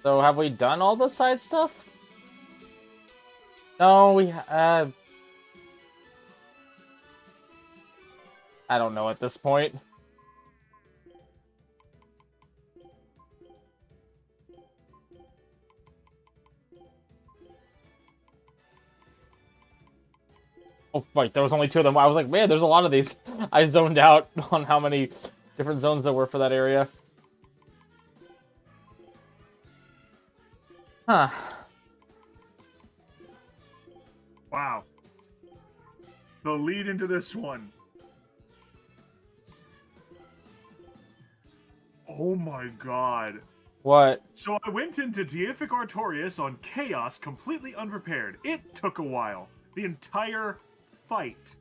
So have we done all the side stuff? No, I don't know at this point. Oh, wait, there was only 2 of them. I was like, man, there's a lot of these. I zoned out on how many different zones there were for that area. Huh. Wow. The lead into this one. Oh my god. What? So I went into Deific Artorias on Chaos completely unprepared. It took a while. The entire fight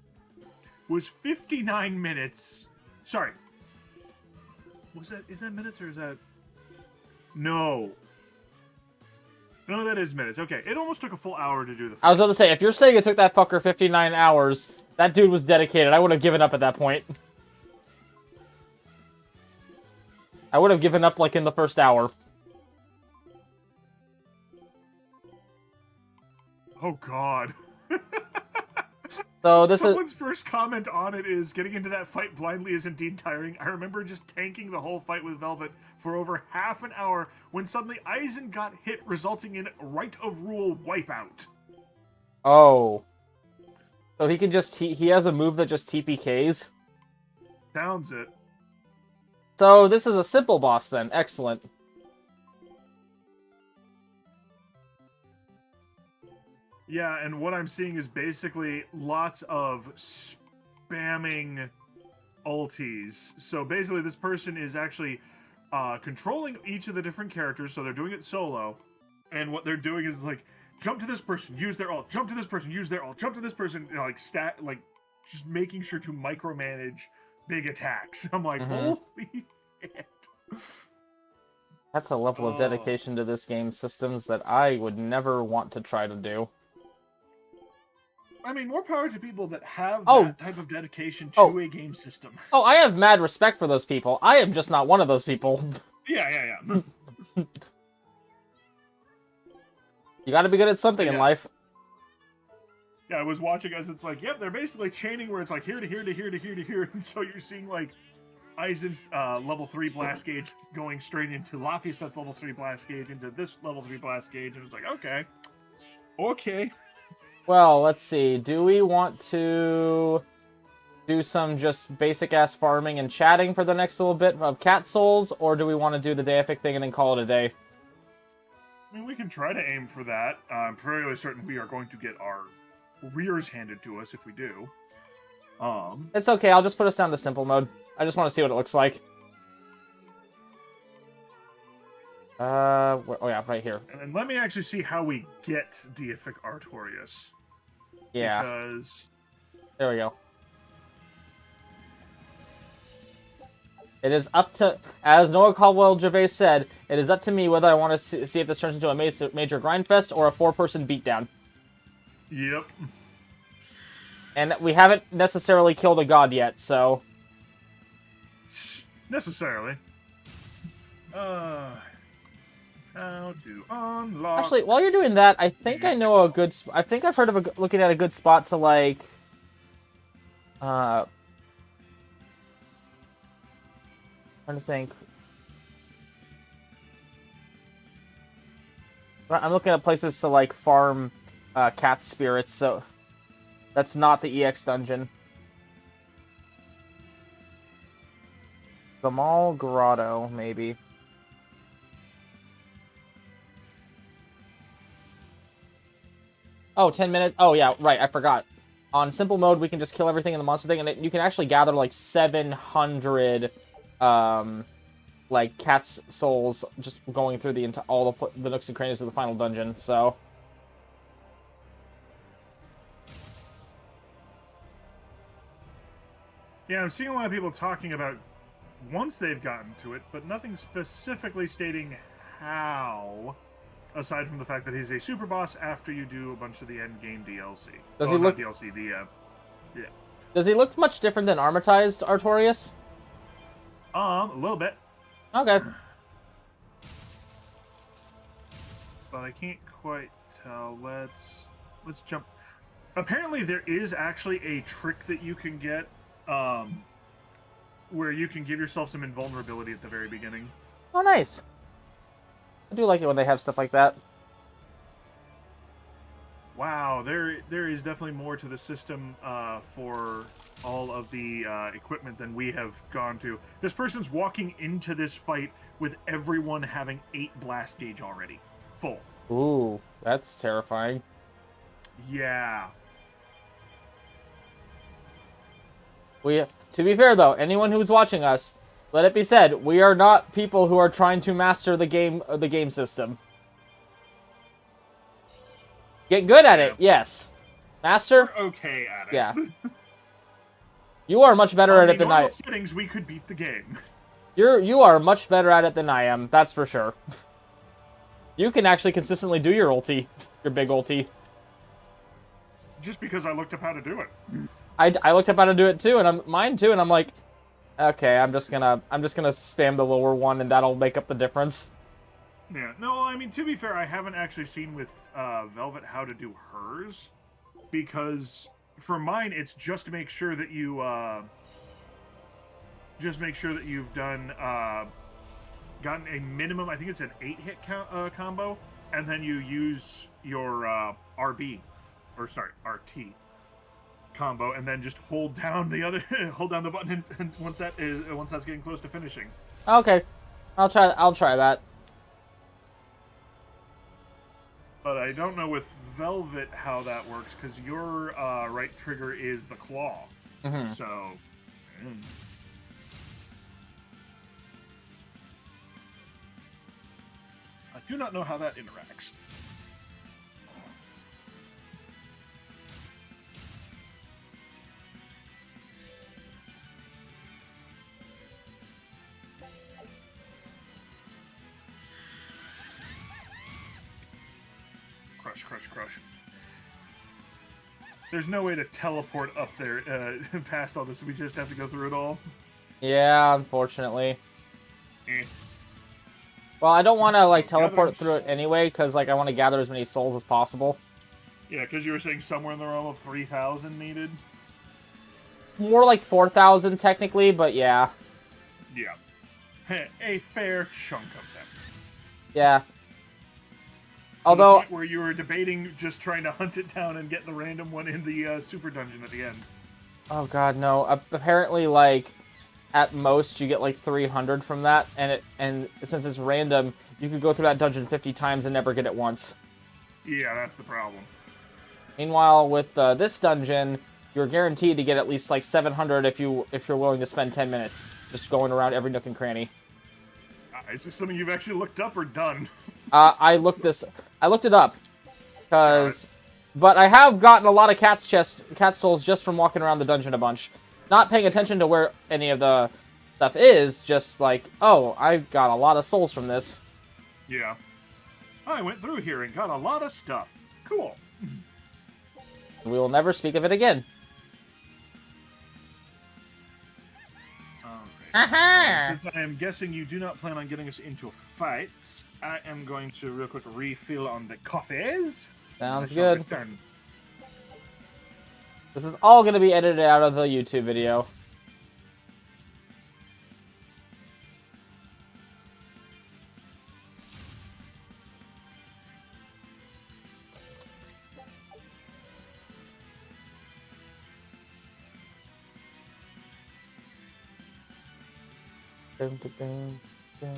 was 59 minutes. Sorry. Is that minutes or is that... No. No, that is minutes. Okay, it almost took a full hour to do the fight. I was about to say, if you're saying it took that fucker 59 hours, that dude was dedicated. I would have given up at that point. I would have given up, like, in the first hour. Oh, God. So Someone's first comment on it is, getting into that fight blindly is indeed tiring. I remember just tanking the whole fight with Velvet for over half an hour when suddenly Aizen got hit, resulting in right of rule wipeout. Oh. So he can just... He has a move that just TPKs? Sounds it. So this is a simple boss then. Excellent. Yeah, and what I'm seeing is basically lots of spamming ultis. So basically this person is actually controlling each of the different characters, so they're doing it solo. And what they're doing is like, jump to this person, use their ult, jump to this person, use their ult, jump to this person, you know, like just making sure to micromanage big attacks. I'm like, holy shit. That's a level of dedication to this game's systems that I would never want to try to do. I mean, more power to people that have that type of dedication to a game system. Oh, I have mad respect for those people. I am just not one of those people. Yeah. You gotta be good at something in life. Yeah, I was watching as it's like, yep, they're basically chaining where it's like here to here to here to here to here, and so you're seeing like Aizen's level 3 blast gauge going straight into Lafiaset's level 3 blast gauge into this level 3 blast gauge, and it's like, okay. Well, let's see. Do we want to do some just basic-ass farming and chatting for the next little bit of cat souls, or do we want to do the Deific thing and then call it a day? I mean, we can try to aim for that. I'm fairly certain we are going to get our rears handed to us if we do. It's okay. I'll just put us down to simple mode. I just want to see what it looks like. Oh yeah, right here. And then let me actually see how we get Deific Artorias. Yeah. Because... There we go. It is up to, as Noah Caldwell-Gervais said, it is up to me whether I want to see if this turns into a major grindfest or a 4-person beatdown. Yep. And we haven't necessarily killed a god yet, so... Necessarily. How to unlock... Actually, while you're doing that, I think I know a good... I think I've heard of looking at a good spot to, like... trying to think. I'm looking at places to, like, farm cat spirits, so... That's not the EX dungeon. Gamal Grotto, maybe. Oh, 10 minutes. Oh, yeah, right, I forgot. On simple mode, we can just kill everything in the monster thing, and you can actually gather, like, 700, like, cat's souls just going through all the nooks and crannies of the final dungeon, so... Yeah, I'm seeing a lot of people talking about once they've gotten to it, but nothing specifically stating how, aside from the fact that he's a super boss after you do a bunch of the end game DLC. Does he look... Not DLC, yeah. Does he look much different than Armatized Artorias? A little bit. Okay. but I can't quite tell. Let's jump. Apparently, there is actually a trick that you can get, where you can give yourself some invulnerability at the very beginning. Oh, nice. I do like it when they have stuff like that. Wow, there is definitely more to the system for all of the equipment than we have gone to. This person's walking into this fight with everyone having 8 blast gauge already. Full. Ooh, that's terrifying. Yeah. To be fair though, anyone who's watching us, let it be said, we are not people who are trying to master the game system. Get good at it, yes. Master? We're okay at it. Yeah. You are much better at it than I. On normal settings, we could beat the game. You are much better at it than I am, that's for sure. You can actually consistently do your ulti, your big ulti. Just because I looked up how to do it. I looked up how to do it too, and mine too, and I'm like, okay, I'm just gonna spam the lower one, and that'll make up the difference. Yeah. No, I mean, to be fair, I haven't actually seen with Velvet how to do hers, because for mine, it's just to make sure that you you've done gotten a minimum. I think it's an 8-hit combo, and then you use your RT combo, and then just hold down the button, and once that's getting close to finishing. Okay, I'll try that. But I don't know with Velvet how that works, because your right trigger is the claw. Mm-hmm. So. I do not know how that interacts. Crush, crush, crush. There's no way to teleport up there past all this. We just have to go through it all. Yeah, unfortunately. Eh. Well, I don't want to like teleport through it anyway, because like I want to gather as many souls as possible. Yeah, because you were saying somewhere in the realm of 3,000 needed. More like 4,000 technically, but yeah. Yeah. A fair chunk of them. Yeah. To Although, the point where you were debating just trying to hunt it down and get the random one in the super dungeon at the end. oh god, no. Apparently, like, at most you get like 300 from that, and since it's random, you could go through that dungeon 50 times and never get it once. Yeah, that's the problem. Meanwhile, with this dungeon, you're guaranteed to get at least like 700 if you're willing to spend 10 minutes just going around every nook and cranny. Is this something you've actually looked up or done? I looked it up, but I have gotten a lot of cat souls just from walking around the dungeon a bunch, not paying attention to where any of the stuff is. Just like, oh, I got a lot of souls from this. Yeah, I went through here and got a lot of stuff. Cool. We will never speak of it again. Since I am guessing you do not plan on getting us into fights, I am going to real quick refill on the coffees. Sounds good. Return. This is all going to be edited out of the YouTube video. Dun, dun, dun, dun.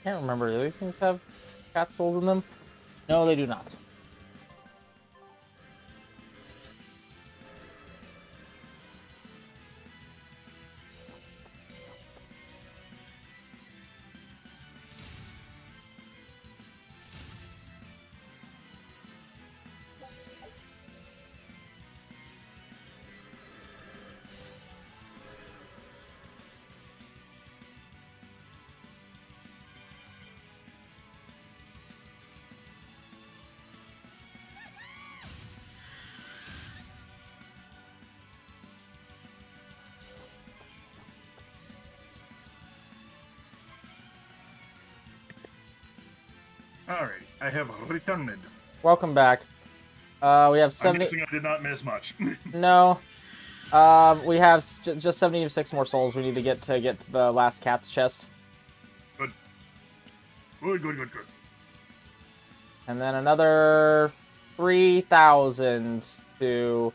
can't remember. Do these things have cat souls in them? No, they do not. Alright, I have returned. Welcome back. We have I'm 70. guessing I did not miss much. No. We have just 76 more souls we need to get to the last cat's chest. Good. Good. And then another 3,000 to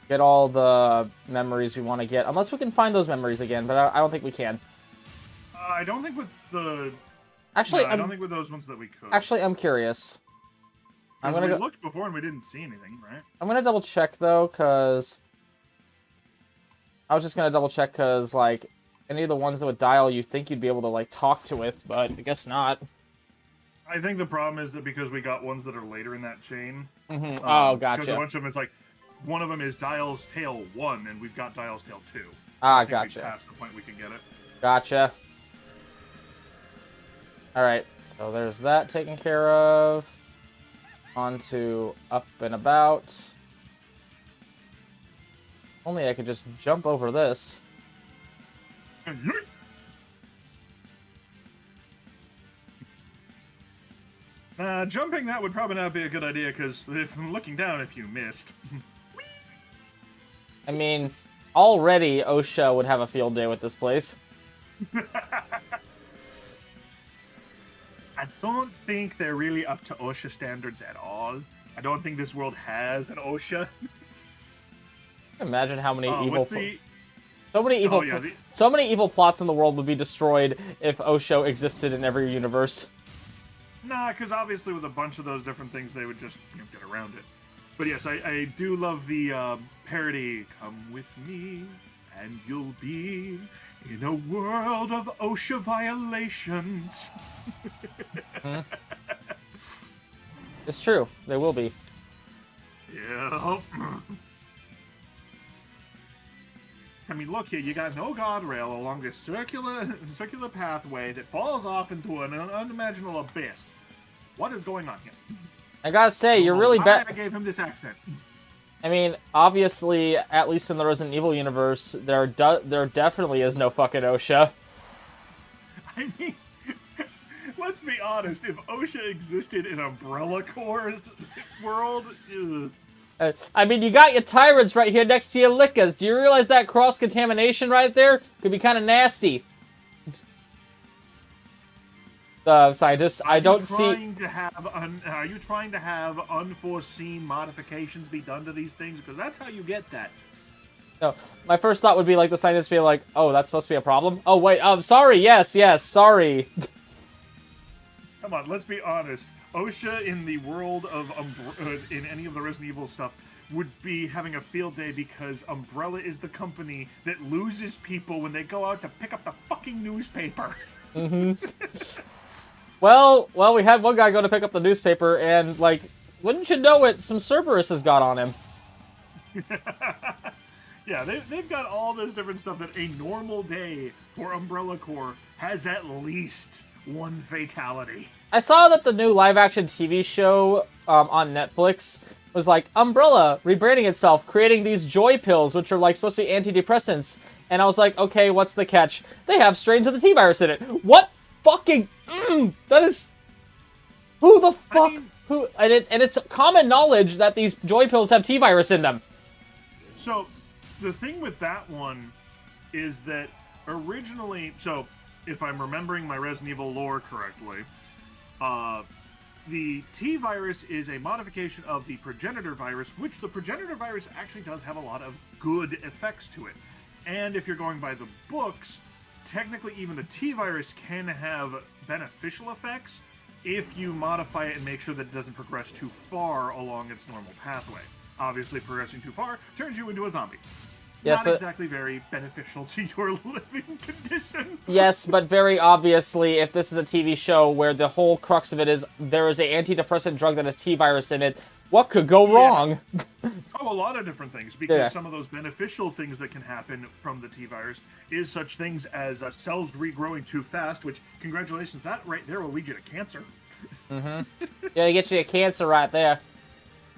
get all the memories we want to get. Unless we can find those memories again, but I don't think we can. I don't think with the... Actually, no, I don't think with those ones that we could. Actually, I'm curious. We looked before and we didn't see anything, right? I'm gonna double check though, cause I was just gonna double check, cause like any of the ones that would dial, you think you'd be able to like talk to it, but I guess not. I think the problem is that because we got ones that are later in that chain. Mm-hmm. Oh, gotcha. Because a bunch of them, it's like one of them is Dial's Tale 1, and we've got Dial's Tale 2. So ah, I think gotcha. we passed the point we can get it. Gotcha. Alright, so there's that taken care of. On to Up and About. Only I could just jump over this. Jumping that would probably not be a good idea, because if I'm looking down, if you missed. I mean, already OSHA would have a field day with this place. I don't think they're really up to OSHA standards at all. I don't think this world has an OSHA. Imagine how many evil... the... So many evil plots in the world would be destroyed if OSHA existed in every universe. Nah, because obviously with a bunch of those different things, they would just get around it. But yes, I do love the parody, "Come with me, and you'll be in a world of OSHA violations." Mm-hmm. It's true. They will be. Yep. I mean, look here. You got no guardrail along this circular pathway that falls off into an unimaginable abyss. What is going on here? I gotta say, you're really bad. I gave him this accent. I mean, obviously, at least in the Resident Evil universe, there definitely is no fucking OSHA. I mean, let's be honest. If OSHA existed in Umbrella Corps' world, I mean, you got your tyrants right here next to your lickers. Do you realize that cross-contamination right there could be kind of nasty? Scientists, I don't see... Are you trying to have unforeseen modifications be done to these things? Because that's how you get that. No, my first thought would be like the scientists be like, oh, that's supposed to be a problem? Oh, wait, sorry, yes, sorry. Come on, let's be honest. OSHA in the world of in any of the Resident Evil stuff would be having a field day because Umbrella is the company that loses people when they go out to pick up the fucking newspaper. Mm-hmm. Well, we had one guy go to pick up the newspaper, and, like, wouldn't you know it, some Cerberus has got on him. Yeah, they've got all this different stuff that a normal day for Umbrella Corps has at least one fatality. I saw that the new live-action TV show on Netflix was like, Umbrella rebranding itself, creating these joy pills, which are, like, supposed to be antidepressants. And I was like, okay, what's the catch? They have strains of the T-virus in it. What fucking... that is... Who the fuck... I mean, who? And it's common knowledge that these joy pills have T-virus in them. So, the thing with that one is that originally... So, if I'm remembering my Resident Evil lore correctly, the T-virus is a modification of the progenitor virus, which the progenitor virus actually does have a lot of good effects to it. And if you're going by the books, technically even the T-virus can have beneficial effects if you modify it and make sure that it doesn't progress too far along its normal pathway. Obviously, progressing too far turns you into a zombie. Yes, Not exactly very beneficial to your living condition. Yes, but very obviously, if this is a TV show where the whole crux of it is there is an antidepressant drug that has T-virus in it, what could go wrong? Oh, a lot of different things, because some of those beneficial things that can happen from the T-virus is such things as cells regrowing too fast, which, congratulations, that right there will lead you to cancer. Yeah, it gets you a cancer right there.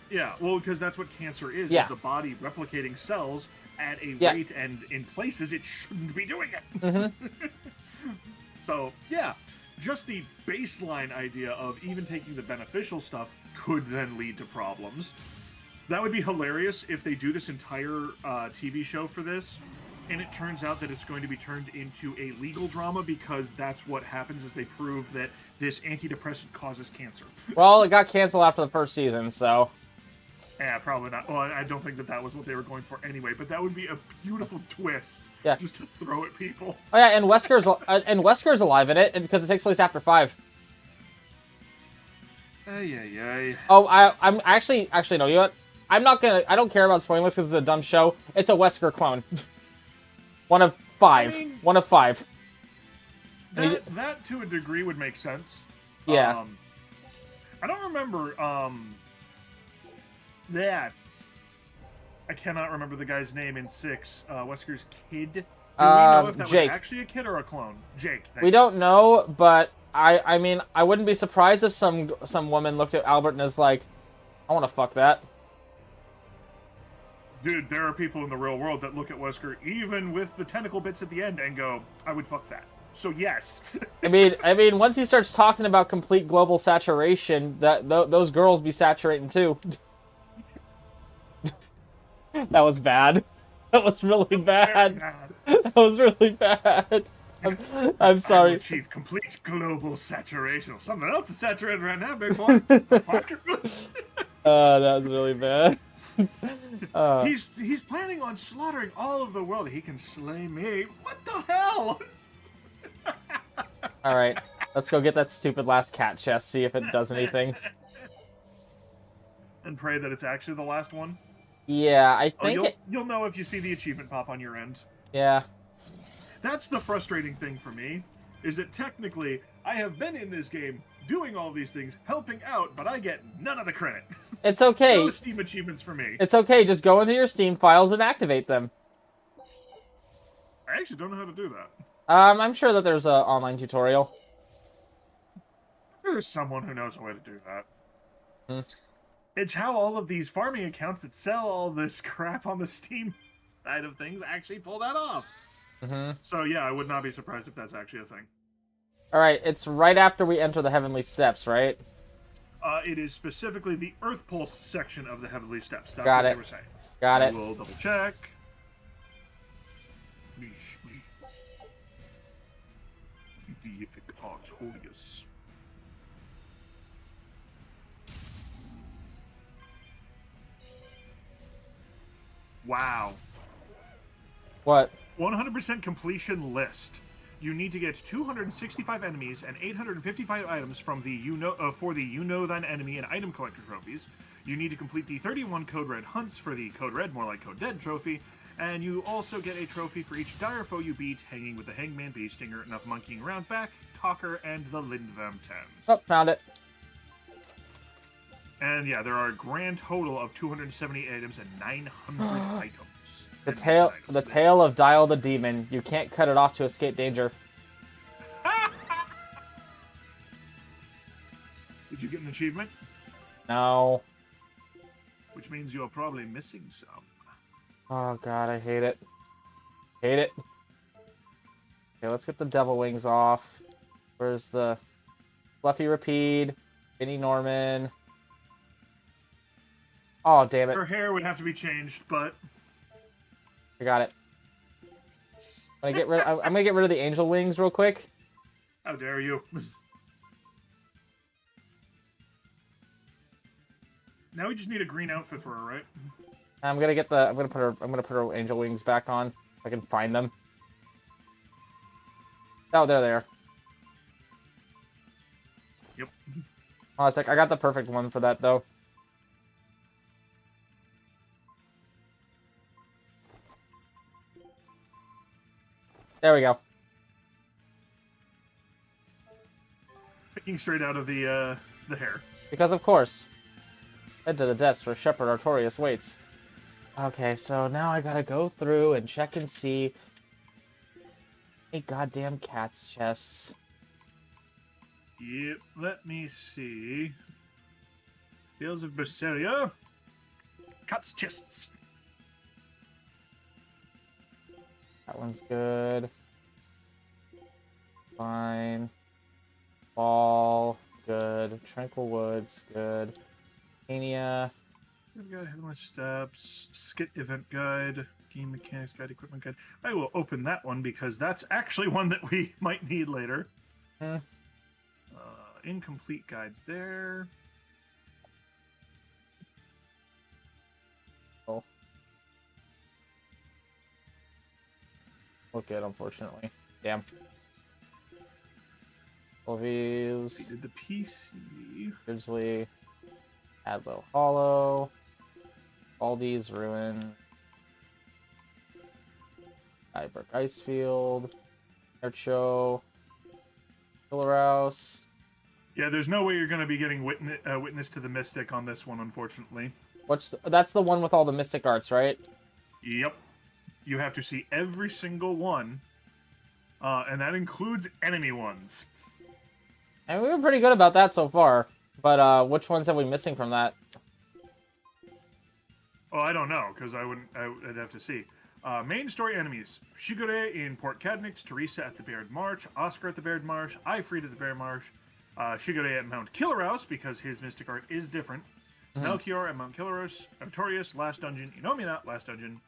Yeah, well, because that's what cancer is the body replicating cells at a rate and in places it shouldn't be doing it. So, yeah, just the baseline idea of even taking the beneficial stuff could then lead to problems. That would be hilarious if they do this entire TV show for this, and it turns out that it's going to be turned into a legal drama because that's what happens is they prove that this antidepressant causes cancer. Well, it got canceled after the first season, so... Yeah, probably not. Well, I don't think that that was what they were going for anyway, but that would be a beautiful twist just to throw at people. Oh yeah, and Wesker's alive in it, because it takes place after 5. Oh, I'm actually no, you know what? I don't care about spoiling this because it's a dumb show. It's a Wesker clone. One of 5. I mean, one of 5. That to a degree would make sense. Yeah. I don't remember, I cannot remember the guy's name in 6. Wesker's kid. Do we know if that Jake. was actually a kid or a clone? Jake. We don't know, but I mean, I wouldn't be surprised if some woman looked at Albert and is like, I want to fuck that. Dude, there are people in the real world that look at Wesker, even with the tentacle bits at the end, and go, I would fuck that. So yes. I mean, once he starts talking about complete global saturation, those girls be saturating too. That was bad. That was really bad. That was really bad. I'm sorry. Achieve complete global saturation. Something else is saturated right now, big boy. That was really bad. He's planning on slaughtering all of the world. He can slay me. What the hell? All right, let's go get that stupid last cat chest. See if it does anything. And pray that it's actually the last one. Yeah, I think you'll know if you see the achievement pop on your end. Yeah. That's the frustrating thing for me, is that technically I have been in this game doing all these things, helping out, but I get none of the credit. It's okay. No Steam achievements for me. It's okay, just go into your Steam files and activate them. I actually don't know how to do that. I'm sure that there's an online tutorial. There's someone who knows a way to do that. Hmm. It's how all of these farming accounts that sell all this crap on the Steam side of things actually pull that off. So yeah, I would not be surprised if that's actually a thing. Alright, it's right after we enter the Heavenly Steps, right? It is specifically the Earth Pulse section of the Heavenly Steps. That's Got what it. they were saying. Got it. We'll double check. Deific Artorias. Wow. What? 100% completion list. You need to get 265 enemies and 855 items from the for the You Know Thine Enemy and Item Collector trophies. You need to complete the 31 Code Red hunts for the Code Red, more like Code Dead trophy. And you also get a trophy for each dire foe you beat, hanging with the Hangman, Bee Stinger, Enough Monkeying Around Back, Talker, and the Lindvam Thames. Oh, found it. And yeah, there are a grand total of 270 items and 900 items. The tale of Dial the Demon. You can't cut it off to escape danger. Did you get an achievement? No. Which means you're probably missing some. Oh god, I hate it. Hate it. Okay, let's get the Devil Wings off. Where's the Fluffy Rapide? Vinnie Norman. Oh, damn it. Her hair would have to be changed, but... I got it. I'm gonna get rid of the Angel Wings real quick. How dare you? Now we just need a green outfit for her, right? I'm gonna put her Angel Wings back on if I can find them. Oh, there they are. Yep. Oh, it's like I got the perfect one for that though. There we go. Picking straight out of the hair. Because of course. Head to the depths where Shepherd Artorias waits. Okay, so now I gotta go through and check and see any goddamn cat's chests. Yep, let me see. Tales of Berseria. Cat's chests. That one's good. Fine. Ball, good. Tranquil Woods, good. Mania. We've got Headless Steps, Skit Event Guide, Game Mechanics Guide, Equipment Guide. I will open that one because that's actually one that we might need later. Incomplete guides there. Oh. Look good, unfortunately. Damn. Levies. So you did the PC. Grizzly. Adlo Hollow. Aldi's Ruin. Ibrook Icefield. Aircho. Killer House. Yeah, there's no way you're going to be getting witness to the Mystic on this one, unfortunately. That's the one with all the Mystic Arts, right? Yep. You have to see every single one, and that includes enemy ones. And we were pretty good about that so far. But which ones are we missing from that? Oh, I don't know, because I'd have to see. Main story enemies. Shigure in Port Cadnix, Teresa at the Baird Marsh, Oscar at the Baird Marsh, Ifrit at the Baird Marsh, Shigure at Mount Killerhouse, because his mystic art is different, Melchior at Mount Killerhouse, Artorias, Last Dungeon, Inomata, Last Dungeon,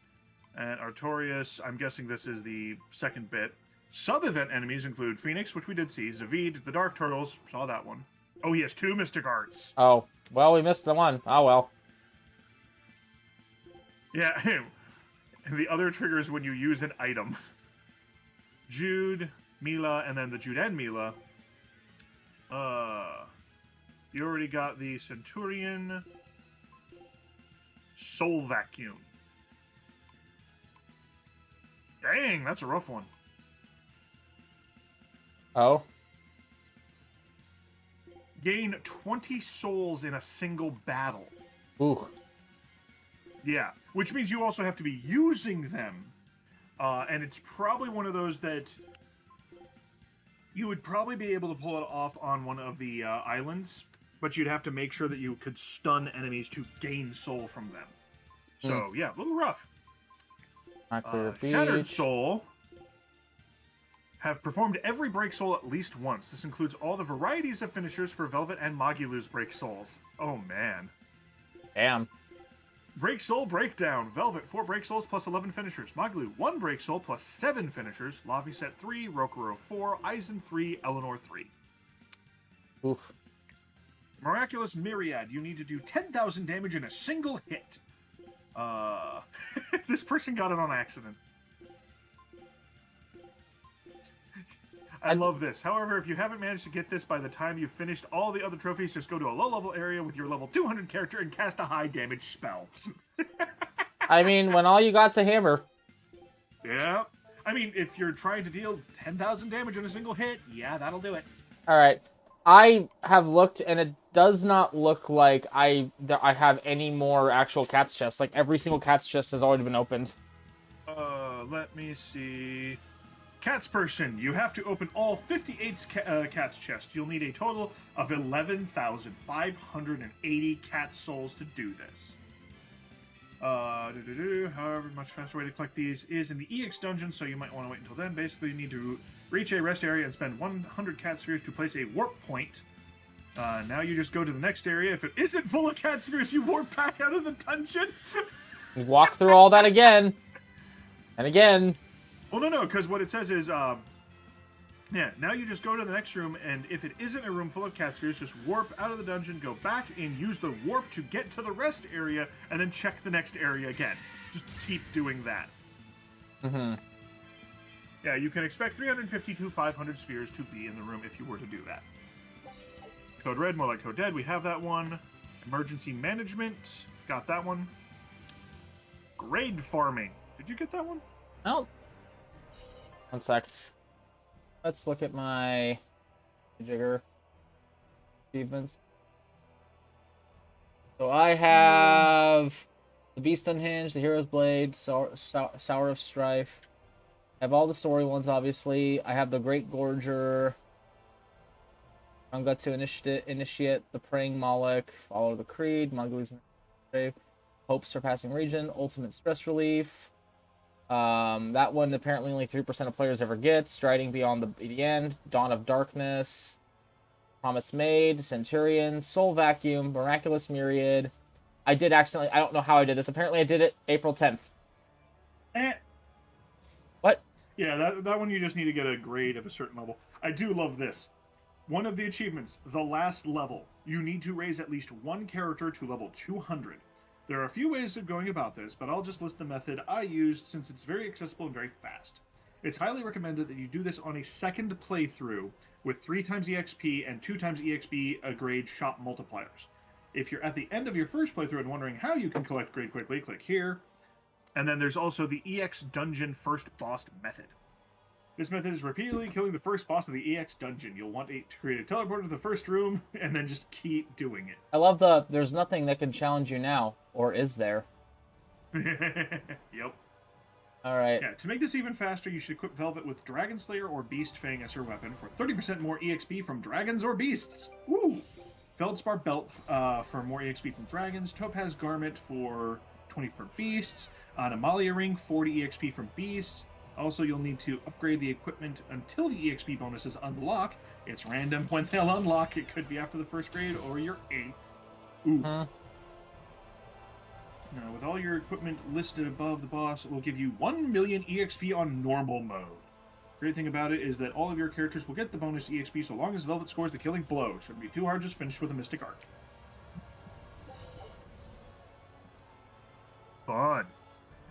and Artorias, I'm guessing this is the second bit. Sub-event enemies include Phoenix, which we did see, Zavid, the Dark Turtles, saw that one. Oh, he has 2 mystic arts. Oh, well, we missed the one. Oh, well. Yeah, and the other triggers when you use an item. Jude, Mila, and then the Jude and Mila. You already got the Centurion. Soul Vacuum. Dang, that's a rough one. Oh? Gain 20 souls in a single battle. Ooh. Yeah, which means you also have to be using them. And it's probably one of those that you would probably be able to pull it off on one of the islands, but you'd have to make sure that you could stun enemies to gain soul from them. So, yeah, a little rough. Shattered Soul have performed every break soul at least once. This includes all the varieties of finishers for Velvet and Magulu's break souls. Oh, man. Damn. Break Soul Breakdown. Velvet, 4 break souls plus 11 finishers. Maglu, 1 break soul plus 7 finishers. Laviset, 3. Rokuro, 4. Aizen, 3. Eleanor, 3. Oof. Miraculous Myriad. You need to do 10,000 damage in a single hit. This person got it on accident. I love this. However, if you haven't managed to get this by the time you've finished all the other trophies, just go to a low-level area with your level 200 character and cast a high-damage spell. I mean, when all you got's a hammer. Yeah. I mean, if you're trying to deal 10,000 damage in a single hit, yeah, that'll do it. Alright. I have looked, and it does not look like I have any more actual cat's chests. Like, every single cat's chest has already been opened. Let me see... Cat's person, you have to open all 58 cat's chests. You'll need a total of 11,580 cat souls to do this. However, much faster way to collect these is in the EX dungeon, so you might want to wait until then. Basically, you need to reach a rest area and spend 100 cat spheres to place a warp point. Now you just go to the next area. If it isn't full of cat spheres, you warp back out of the dungeon. You walk through all that again. And again. Well, no, because what it says is, now you just go to the next room, and if it isn't a room full of cat spheres, just warp out of the dungeon, go back, and use the warp to get to the rest area, and then check the next area again. Just keep doing that. Yeah, you can expect 350 to 500 spheres to be in the room if you were to do that. Code Red, more like Code Dead. We have that one. Emergency Management. Got that one. Grade Farming. Did you get that one? No. One sec. Let's look at my Jigger achievements. So I have the Beast Unhinged, the Hero's Blade, Sour of Strife. I have all the story ones, obviously. I have the Great Gorger. Ungatsu Initiate, the Praying Moloch, Follow the Creed, Mongoli's Hope Surpassing Region, Ultimate Stress Relief. That one apparently only 3% of players ever get. Striding Beyond the End, Dawn of Darkness, Promise Made, Centurion, Soul Vacuum, Miraculous Myriad. I did accidentally, I don't know how I did this. Apparently I did it April 10th. What? Yeah, that one you just need to get a grade of a certain level. I do love this. One of the achievements, the last level. You need to raise at least one character to level 200. There are a few ways of going about this, but I'll just list the method I used since it's very accessible and very fast. It's highly recommended that you do this on a second playthrough with 3 times EXP and 2 times EXP grade shop multipliers. If you're at the end of your first playthrough and wondering how you can collect grade quickly, click here. And then there's also the EX Dungeon First Boss method. This method is repeatedly killing the first boss of the EX Dungeon. You'll want to create a teleporter to the first room, and then just keep doing it. I love there's nothing that can challenge you now, or is there? Yep. Alright. Yeah, to make this even faster, you should equip Velvet with Dragon Slayer or Beast Fang as her weapon for 30% more EXP from dragons or beasts. Woo! Feldspar Belt for more EXP from dragons. Topaz Garment for 20 for beasts. Anomalia Ring, 40 EXP from beasts. Also, you'll need to upgrade the equipment until the EXP bonuses unlock. It's random when they'll unlock. It could be after the first grade or your 8th. Oof. Now, with all your equipment listed above the boss, it will give you 1 million EXP on normal mode. Great thing about it is that all of your characters will get the bonus EXP so long as Velvet scores the killing blow. It shouldn't be too hard, just finish with a Mystic Art. Fun.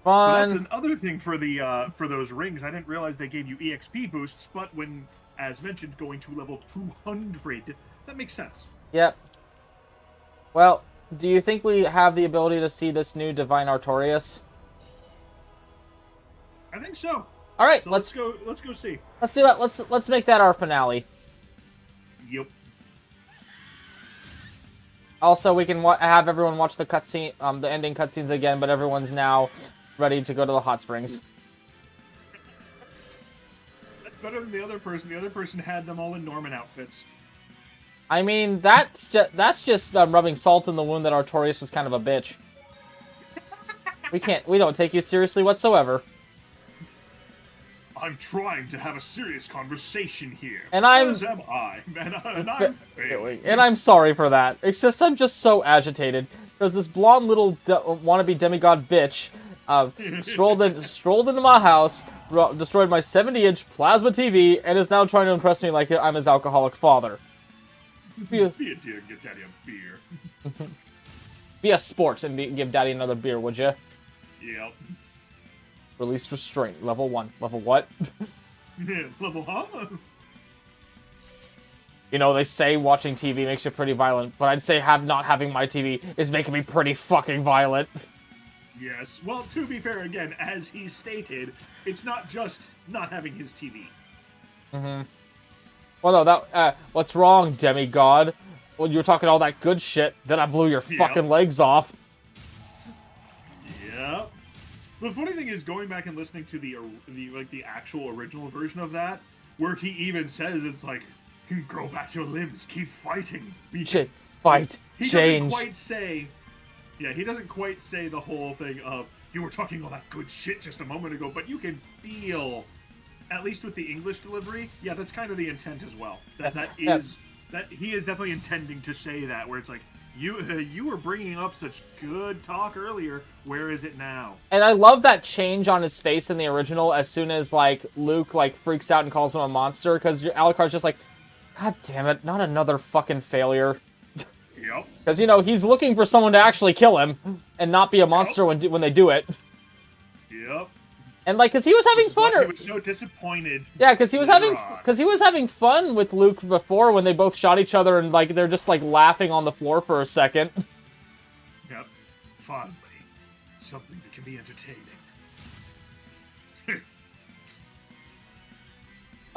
So that's another thing for the for those rings. I didn't realize they gave you EXP boosts, but when, as mentioned, going to level 200, that makes sense. Yep. Well, do you think we have the ability to see this new Divine Artorias? I think so. All right, so let's go. Let's go see. Let's do that. Let's make that our finale. Yep. Also, we can have everyone watch the cutscene, the ending cutscenes again, but everyone's now ready to go to the hot springs. That's better than the other person. The other person had them all in Norman outfits. I mean, that's just rubbing salt in the wound that Artorias was kind of a bitch. We don't take you seriously whatsoever. I'm trying to have a serious conversation here. And as am I. And I'm failing. And I'm sorry for that. It's just I'm just so agitated because this blonde little wannabe demigod bitch strolled into my house, destroyed my 70-inch plasma TV, and is now trying to impress me like I'm his alcoholic father. Be a dear, give Daddy a beer. Be a sport and give Daddy another beer, would you? Yep. Release restraint. Level 1. Level what? Level huh? You know, they say watching TV makes you pretty violent, but I'd say not having my TV is making me pretty fucking violent. Yes. Well, to be fair, again, as he stated, it's not just not having his TV. Mm-hmm. Well, no, what's wrong, demigod? Well, you were talking all that good shit, then I blew your fucking legs off. Yep. The funny thing is, going back and listening to the actual original version of that, where he even says it's like, grow back your limbs, keep fighting. Fight, he change. Doesn't quite say, he doesn't quite say the whole thing of, you were talking all that good shit just a moment ago, but you can feel, at least with the English delivery, that's kind of the intent as well. That he is definitely intending to say that, where it's like, you were bringing up such good talk earlier. Where is it now? And I love that change on his face in the original as soon as, like, Luke, like, freaks out and calls him a monster, because Alucard's just like, God damn it, not another fucking failure. Yep. Because, you know, he's looking for someone to actually kill him and not be a monster when they do it. Yep. And like, cause he was having fun. He was so disappointed. Yeah, cause he was having fun with Luke before when they both shot each other and like they're just like laughing on the floor for a second. Yep. Finally, something that can be entertaining.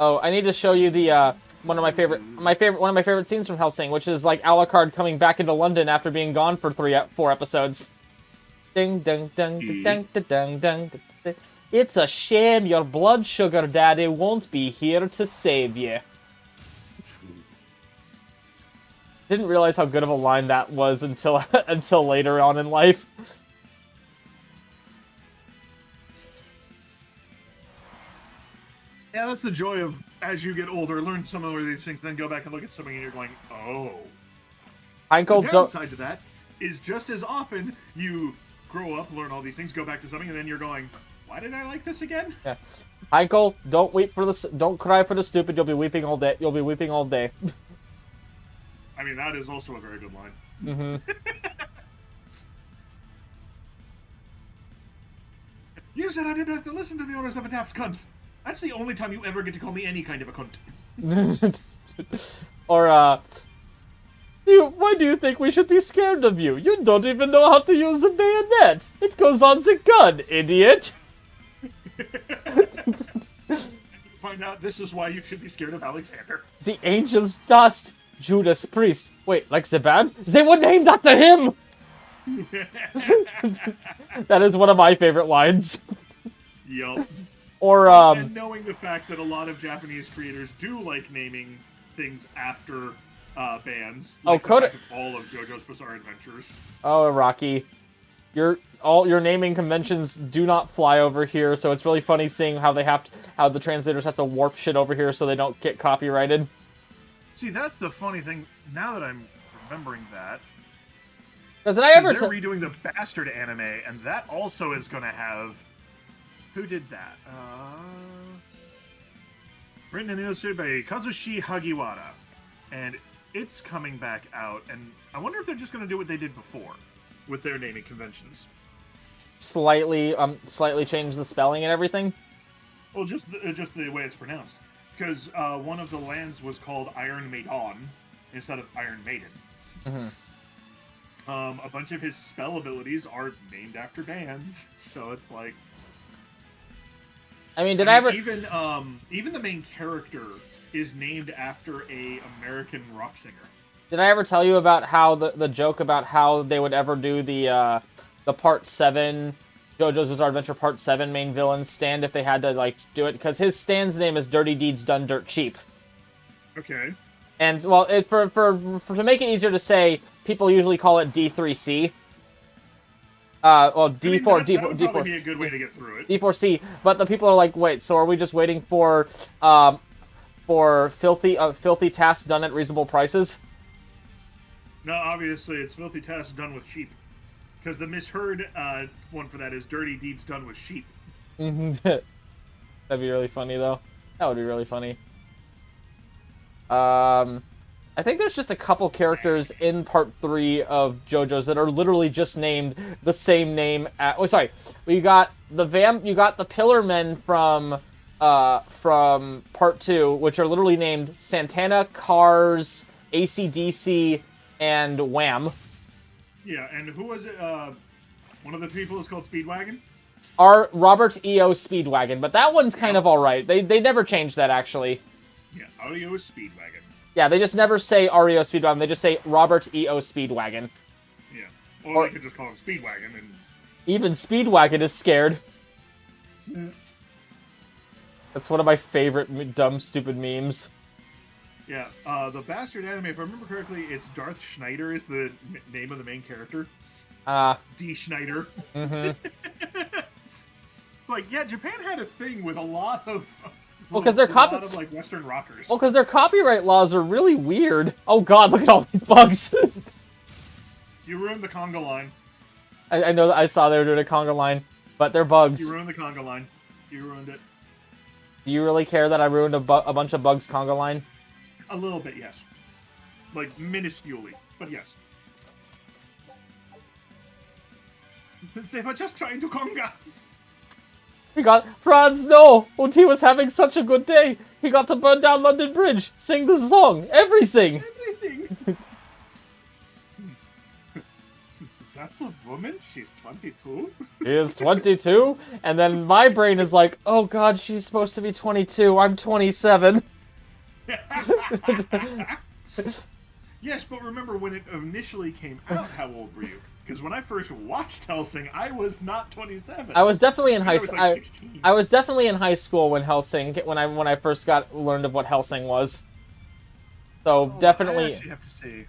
Oh, I need to show you the one of my favorite scenes from Hellsing, which is like Alucard coming back into London after being gone for 4 episodes. Ding ding ding ding ding ding ding. It's a shame your blood sugar daddy won't be here to save you. Didn't realize how good of a line that was until until later on in life. Yeah, that's the joy of, as you get older, learn some of these things, then go back and look at something and you're going, oh. The downside to that is just as often you grow up, learn all these things, go back to something, and then you're going, why did I like this again? Yeah. Heinkel, don't cry for the stupid, you'll be weeping all day. You'll be weeping all day. I mean, that is also a very good line. Mm-hmm. You said I didn't have to listen to the orders of a daft cunt. That's the only time you ever get to call me any kind of a cunt. Or, why do you think we should be scared of you? You don't even know how to use a bayonet. It goes on the gun, idiot. Find out this is why you should be scared of Alexander. The angel's dust. Judas Priest. Wait, like the band? They were named after him! That is one of my favorite lines. Yup. Or, and knowing the fact that a lot of Japanese creators do like naming things after bands. Like all of JoJo's Bizarre Adventures. Oh, Rocky. All your naming conventions do not fly over here, so it's really funny seeing how how the translators have to warp shit over here so they don't get copyrighted. See, that's the funny thing, now that I'm remembering that. Because they're redoing the Bastard anime, and that also is going to have... Who did that? Written and illustrated by Kazushi Hagiwara. And it's coming back out, and I wonder if they're just going to do what they did before with their naming conventions. Slightly change the spelling and everything? Well, just the way it's pronounced. Because one of the lands was called Iron Maidon instead of Iron Maiden. Mm-hmm. A bunch of his spell abilities are named after bands, so it's like... Even the main character is named after a American rock singer. Did I ever tell you about how the joke about how they would ever do the Part 7... JoJo's Bizarre Adventure Part 7 main villain stand if they had to, like, do it? Because his stand's name is Dirty Deeds Done Dirt Cheap. Okay. And, well, to make it easier to say, people usually call it D3C. D4... That would probably be a good way to get through it. D4C. But the people are like, wait, so are we just waiting for filthy tasks done at reasonable prices? No, obviously, it's filthy tasks done with sheep. Because the misheard one for that is dirty deeds done with sheep. That'd be really funny, though. That would be really funny. I think there's just a couple characters in Part 3 of JoJo's that are literally just named the same name. You got the Pillar Men from Part 2, which are literally named Santana, Cars, AC/DC, and Wham. Yeah, and who was it? One of the people is called Speedwagon? Robert E.O. Speedwagon, but that one's kind of alright. They never changed that, actually. Yeah, Audio Speedwagon. Yeah, they just never say REO Speedwagon, they just say Robert E.O. Speedwagon. Yeah, or they could just call him Speedwagon, and... Even Speedwagon is scared. Yeah. That's one of my favorite dumb, stupid memes. Yeah, the Bastard anime, if I remember correctly, it's Darth Schneider is the name of the main character. D. Schneider. Mm-hmm. It's like, yeah, Japan had a thing with a lot of... like Western rockers. Well, because their copyright laws are really weird. Oh god, look at all these bugs. You ruined the conga line. I know that I saw they were doing a conga line, but they're bugs. You ruined the conga line. You ruined it. Do you really care that I ruined a bunch of bugs conga line? A little bit, yes. Like, minusculely, but yes. They were just trying to conga. He got Franz. No, and he was having such a good day. He got to burn down London Bridge, sing the song, everything. Everything. That's a woman? She's 22? He is 22, and then my brain is like, oh god, she's supposed to be 22. I'm 27. Yes, but remember when it initially came out, how old were you? Because when I first watched Hellsing, I was not 27. I was definitely in high school. Like 16. I was definitely in high school when I first learned of what Hellsing was. So definitely. I actually have to say.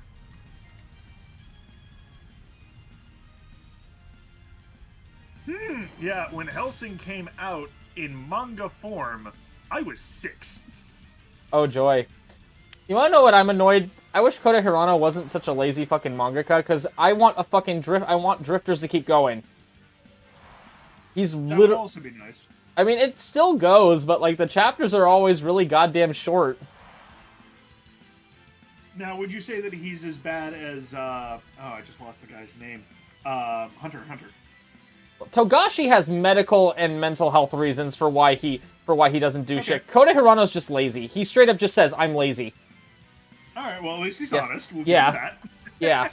Yeah, when Hellsing came out in manga form, I was 6. Oh joy. You wanna know what I'm annoyed? I wish Kota Hirano wasn't such a lazy fucking mangaka, because I want a fucking I want drifters to keep going. He's That would also be nice. I mean, it still goes, but like the chapters are always really goddamn short. Now, would you say that he's as bad as I just lost the guy's name. Hunter x Hunter. Togashi has medical and mental health reasons for why he doesn't do shit. Kota Hirano's just lazy. He straight up just says, "I'm lazy." All right, well, at least he's honest. We'll give that. Yeah.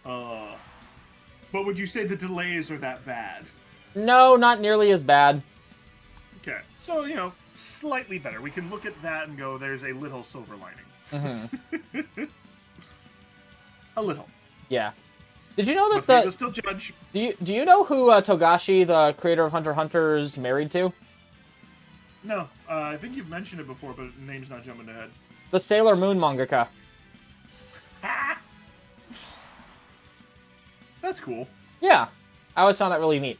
But would you say the delays are that bad? No, not nearly as bad. Okay. So, slightly better. We can look at that and go, there's a little silver lining. Mm-hmm. A little. Yeah. Did you know that But still judge. Do you know who Togashi, the creator of Hunter x Hunter, is married to? No. I think you've mentioned it before, but the name's not jumping ahead. The Sailor Moon mangaka. That's cool. Yeah. I always found that really neat.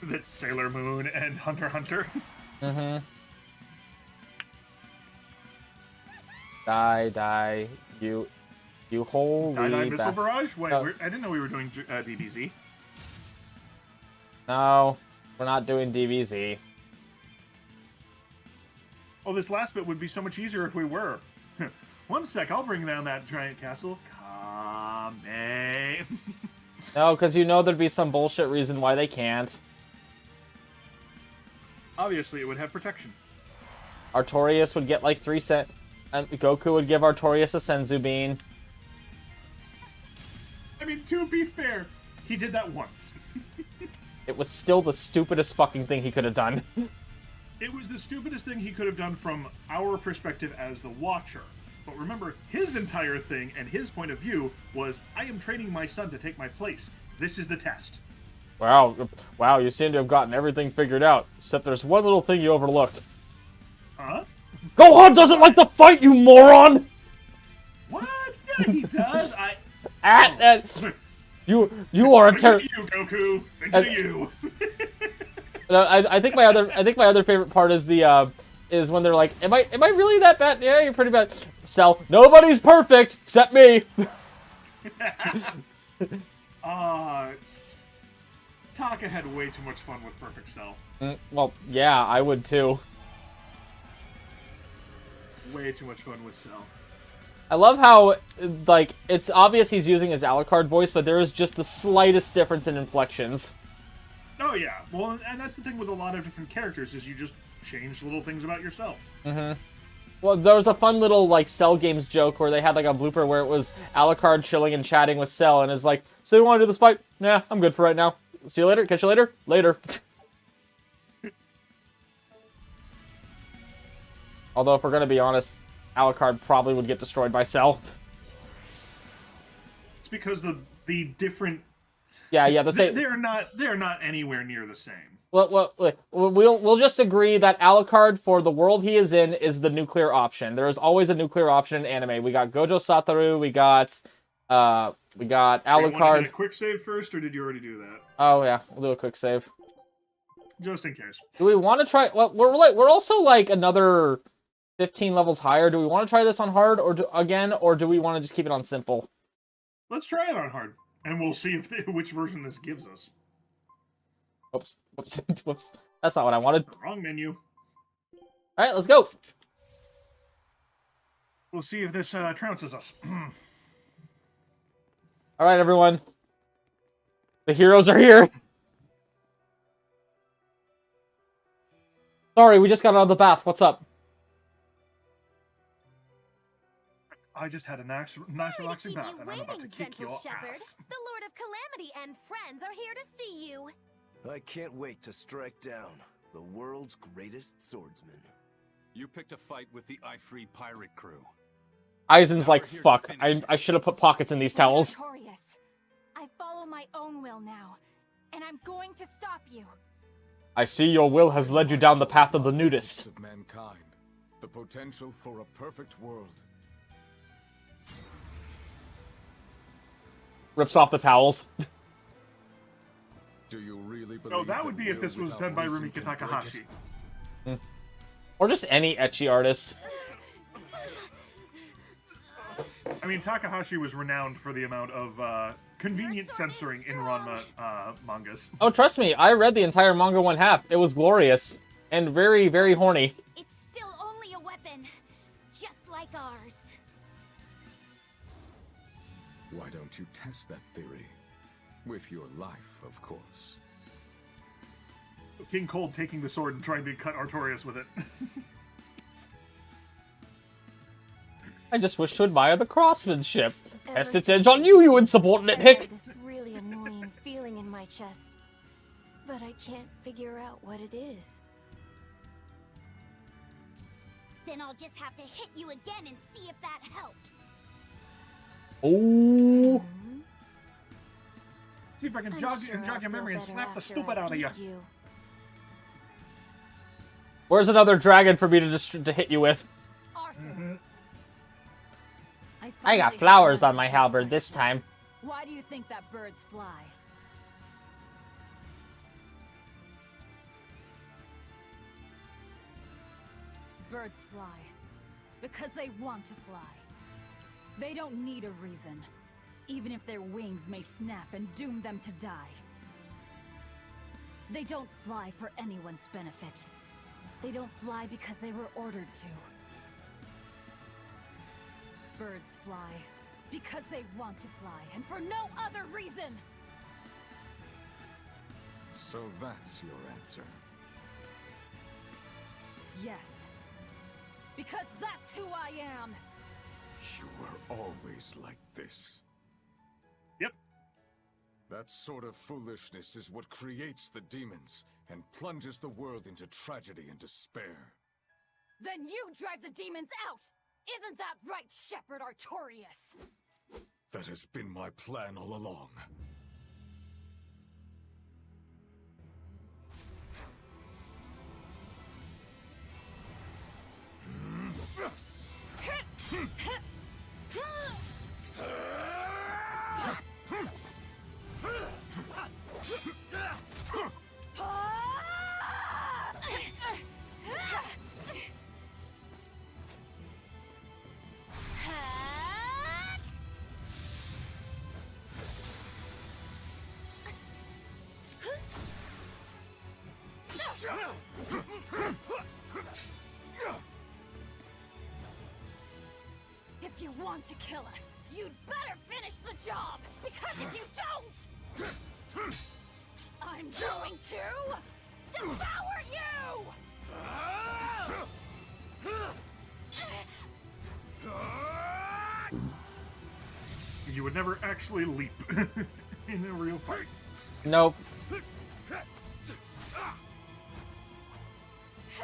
That's Sailor Moon and Hunter x Hunter. Mm-hmm. Die, you holy Die Missile bastard. Barrage? Wait, Oh. I didn't know we were doing DBZ. No, we're not doing DBZ. Oh, this last bit would be so much easier if we were. One sec, I'll bring down that giant castle. Kame. No, because you know there'd be some bullshit reason why they can't. Obviously, it would have protection. Artorias would get like 3 cent, and Goku would give Artorias a Senzu Bean. I mean, to be fair, he did that once. It was still the stupidest fucking thing he could have done. It was the stupidest thing he could have done from our perspective as the watcher. But remember, his entire thing and his point of view was, I am training my son to take my place. This is the test. Wow, you seem to have gotten everything figured out. Except there's one little thing you overlooked. Huh? Gohan doesn't like to fight, you moron! What? Yeah, he does. You are a Think of you, Goku. Think of you. I think my other favorite part is is when they're like, am I really that bad? Yeah, you're pretty bad. Cell, nobody's perfect except me. Taka had way too much fun with Perfect Cell. Well, yeah, I would too. Way too much fun with Cell. I love how, like, it's obvious he's using his Alucard voice, but there is just the slightest difference in inflections. Oh yeah, well, and that's the thing with a lot of different characters, is you just change little things about yourself. Mm-hmm. Well, there was a fun little, like, Cell Games joke where they had, like, a blooper where it was Alucard chilling and chatting with Cell, and is like, so you want to do this fight? Nah, I'm good for right now. See you later? Catch you later? Later. Although, if we're gonna be honest, Alucard probably would get destroyed by Cell. It's because the different... Yeah, the same... They're not anywhere near the same. We'll just agree that Alucard, for the world he is in, is the nuclear option. There is always a nuclear option in anime. We got Gojo Satoru, we got Alucard. Do you want to get a quick save first, or did you already do that? Oh yeah, we'll do a quick save. Just in case. Do we want to try? Well, we're also like another 15 levels higher. Do we want to try this on hard or do we want to just keep it on simple? Let's try it on hard, and we'll see which version this gives us. Whoops. That's not what I wanted. Wrong menu. All right, let's go. We'll see if this trounces us. All right, everyone. The heroes are here. Sorry, we just got out of the bath. What's up? I just had a nice relaxing bath, and I'm about to kick your shepherd. ass. The Lord of Calamity and friends are here to see you. I can't wait to strike down the world's greatest swordsman. You picked a fight with the Ifree pirate crew. Aizen's Now like, we're here to fuck. finish I should have put pockets in these towels. Artorias, I follow my own will now, and I'm going to stop you. I see your will has led you down the path of the nudist. Of mankind, the potential for a perfect world. Rips off the towels. Do you really believe No, that would be if will this was without done by reason Rumika can break Takahashi. it? Or just any ecchi artist. I mean, Takahashi was renowned for the amount of convenient censoring in Ranma mangas. Oh, trust me, I read the entire manga one half. It was glorious. And very, very horny. It's still only a weapon, just like ours. Why don't you test that theory? With your life, of course. King Cold taking the sword and trying to cut Artorias with it. I just wish to admire the craftsmanship. Ever Test its since edge on you, you insubordinate I hick! had this really annoying feeling in my chest, but I can't figure out what it is. Then I'll just have to hit you again and see if that helps. Oh, See if I can I'm jog sure I'll your memory feel and slap the better stupid after I out of you. beat you. where's another dragon for me to hit you with? Arthur. I got flowers on my halberd this time. Why do you think that birds fly? Birds fly because they want to fly. They don't need a reason, even if their wings may snap and doom them to die. They don't fly for anyone's benefit. They don't fly because they were ordered to. Birds fly because they want to fly, and for no other reason! So that's your answer. Yes. Because that's who I am! You were always like this. Yep. That sort of foolishness is what creates the demons and plunges the world into tragedy and despair. Then you drive the demons out! Isn't that right, Shepherd Artorias? That has been my plan all along. If you want to kill us, you'd better finish the job! Because if you don't, I'm going to devour you! You would never actually leap in a real fight. Nope.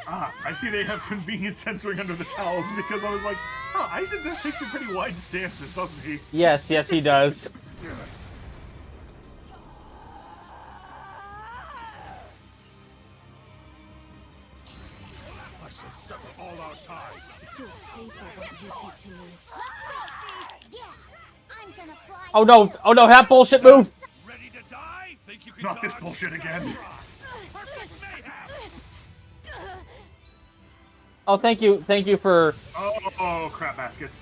Ah, I see they have convenient censoring under the towels because I was like, oh, Aizen does take some pretty wide stances, doesn't he? Yes, yes, he does. I shall sever all our ties. You'll pay for what you did to me. Let's go, yeah, I'm gonna fly. Oh no, that bullshit move! Ready to die? Think you can Not this dodge? bullshit again. Perfect mayhem. Oh, thank you for... Oh, crap baskets.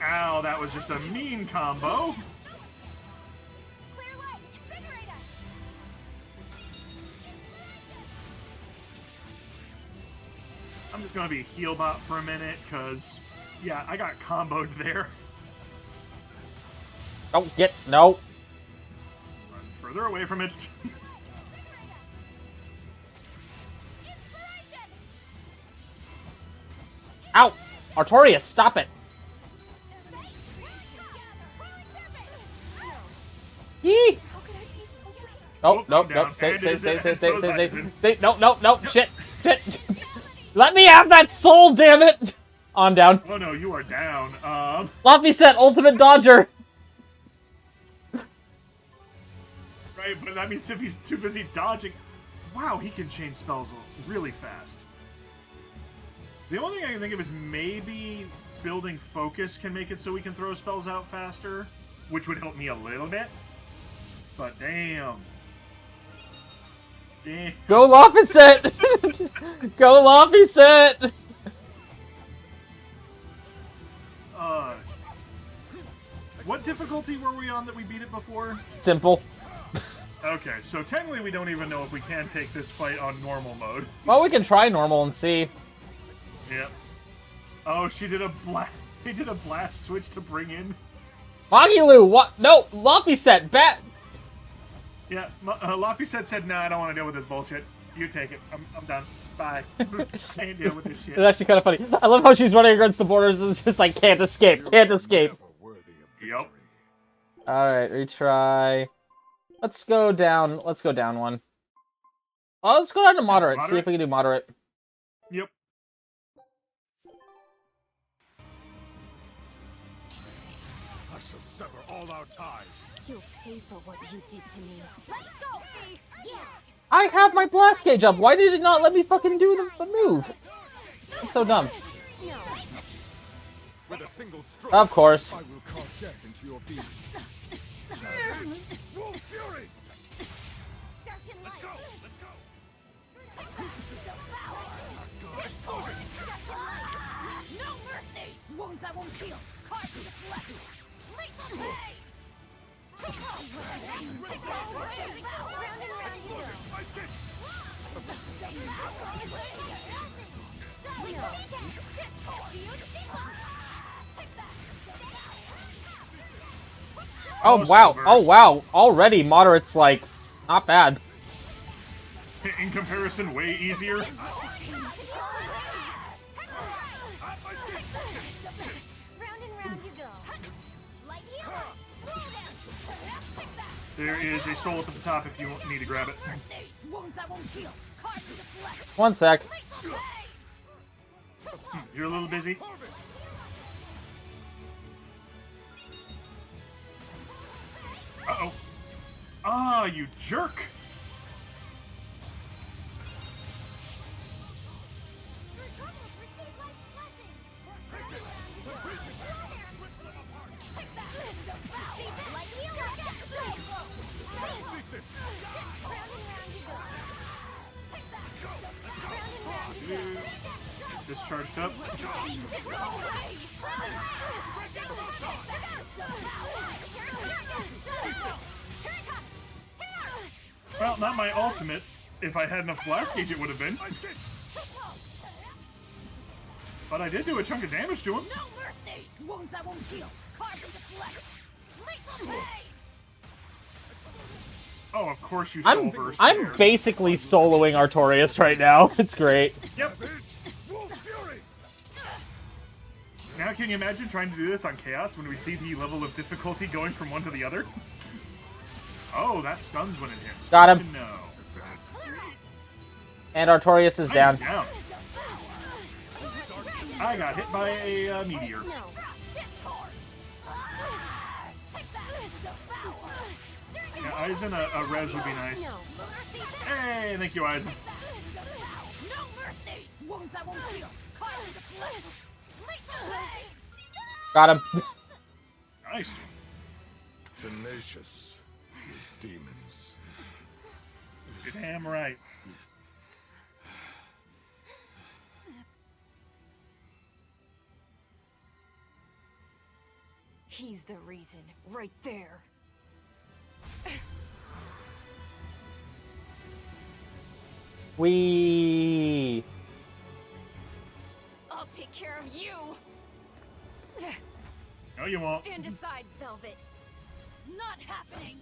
Ow, that was just a mean combo. Clear light, invigorator. I'm just gonna be heal bot for a minute, cause yeah, I got comboed there. Don't get... No. Run further away from it. Ow! Artorias, stop it! Yee! Oh, nope, nope, stay, nope, shit, Let me have that soul, damn it! I'm down. Oh no, you are down. Floppy set, ultimate dodger! Right, but that means if he's too busy dodging... Wow, he can change spells really fast. The only thing I can think of is maybe building focus can make it so we can throw spells out faster, which would help me a little bit. But damn. Damn. Go Loppy set! Go Loppy set! What difficulty were we on that we beat it before? Simple. Okay, so technically we don't even know if we can take this fight on normal mode. Well, we can try normal and see. Yep. Oh, she did a blast. He did a blast switch to bring in. Magilu, what? No, Loppy set, bat. Yeah, Loppy said, "Nah, I don't want to deal with this bullshit. You take it. I'm done. Bye. Can't deal with this shit." It's actually kind of funny. I love how she's running against the borders and it's just like, can't escape, can't escape. Yep. Alright, retry. Let's go down one. Oh, let's go down to moderate, see if we can do moderate. Yep. I shall sever all our ties. You'll pay for what you did to me. Let's go, Fee! Yeah! I have my blast gauge up. Why did it not let me fucking do the move? It's so dumb. No. With a single stroke, Of course. I will carve death into your being. Wolf Fury! Dark and light. Let's go! No mercy! Wounds I won't heal. Cards to deflect. Lethal pay! Round and round you go. Ice kick! Oh wow, oh wow. Already moderate's like, not bad. In comparison, way easier. Round and round you go. Light healer. There is a soul up at the top if you need to grab it. Wounds I won't heal. Cards to deflect. 1 sec. You're a little busy. Uh-oh. Ah, you jerk! This charged up. Well, not my ultimate. If I had enough blast gauge, it would have been. But I did do a chunk of damage to him. No mercy! Wounds I won't heal. Cards to deflect. Lethal pay! Oh, of course you I'm soul burst. I'm basically soloing Artorias right now. It's great. Yep. Now can you imagine trying to do this on Chaos when we see the level of difficulty going from one to the other? Oh, that stuns when it hits. Got him. Good to know. And Artorias is down. Down. I got hit by a meteor. No. Yeah, Eisen, a res would be nice. No. Hey, thank you, Eisen. No mercy! Wounds I won't heal. Cards to deflect. Lethal pay! Got him. Nice. Tenacious demons. You're damn right. He's the reason, right there. We. I'll take care of you. No, you won't. Stand aside, Velvet. Not happening.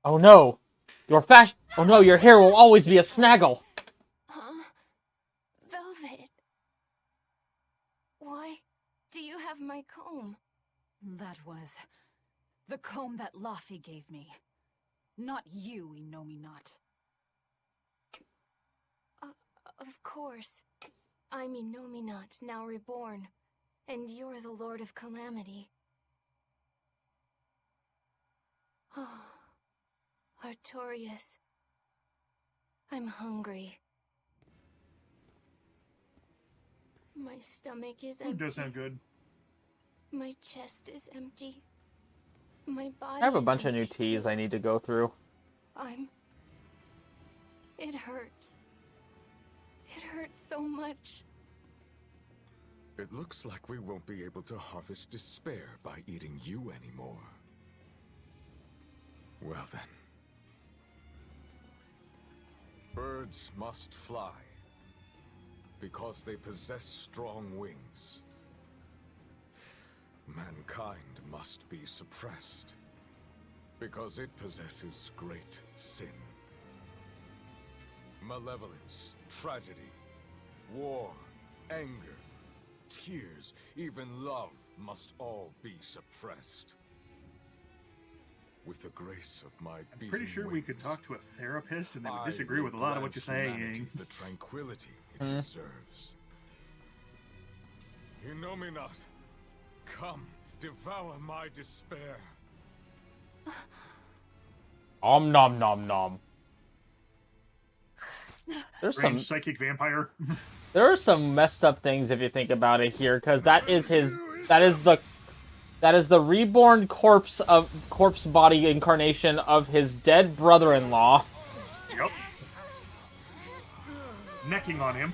Oh no! Oh no, your hair will always be a snaggle! Huh? Velvet. Why do you have my comb? That was the comb that Laffy gave me. Not you, Inomata. Of course. I'm Inomata, now reborn. And you're the Lord of Calamity. Oh, Artorias. I'm hungry. My stomach is empty. It does sound good. My chest is empty. My body I have a is bunch of new empty teas too. I need to go through. It hurts. It hurts so much. It looks like we won't be able to harvest despair by eating you anymore. Well then. Birds must fly, because they possess strong wings. Mankind must be suppressed, because it possesses great sin. Malevolence, tragedy, war, anger, tears, even love must all be suppressed. With the grace of my I'm pretty sure we could talk to a therapist and they would disagree with a lot of what you're saying. The tranquility it deserves. Inomata, come, devour my despair. Om nom nom nom. There's Strange some psychic vampire. there are some messed up things if you think about it here, because that is the reborn corpse body incarnation of his dead brother-in-law. Yep. Necking on him.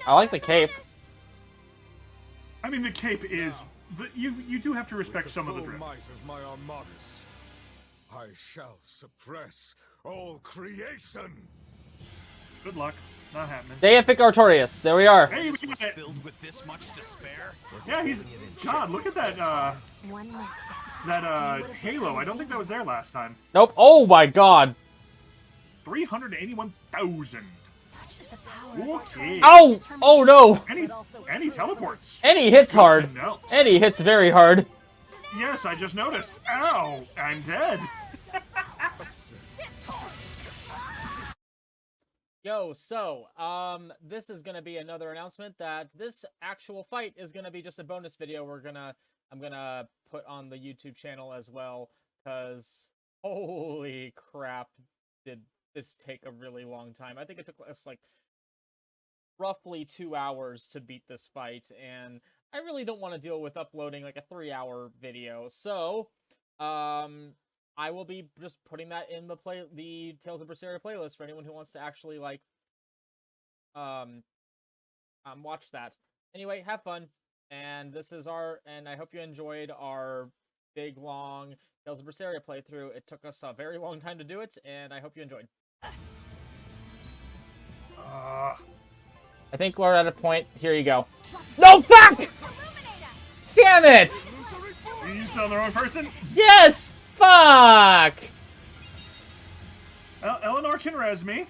I like the cape. I mean, the cape is... You do have to respect some of the drift. Might of my armadas, I shall suppress all creation. Good luck. Not happening. Deific Artorias. There we are. Hey, we got it. Filled with this much despair? Yeah, he's... God, look at that, One misstep. that, halo. I don't think that was there last time. Nope. Oh my god. 381,000. Such is the power of Okay. Ow! Oh no! And he teleports. And he hits hard. No. And he hits very hard. Yes, I just noticed. Ow! I'm dead. Yo, so, this is gonna be another announcement that this actual fight is gonna be just a bonus video I'm gonna put on the YouTube channel as well, because holy crap, did this take a really long time. I think it took us, like, roughly 2 hours to beat this fight, and I really don't want to deal with uploading, like, a 3-hour video, so, I will be just putting that in the Tales of Berseria playlist for anyone who wants to actually, like, watch that. Anyway, have fun. And and I hope you enjoyed our big, long Tales of Berseria playthrough. It took us a very long time to do it, and I hope you enjoyed. I think we're at a point. Here you go. No, fuck! Damn it! You used it on the wrong person? Yes! Fuck! Eleanor can res me.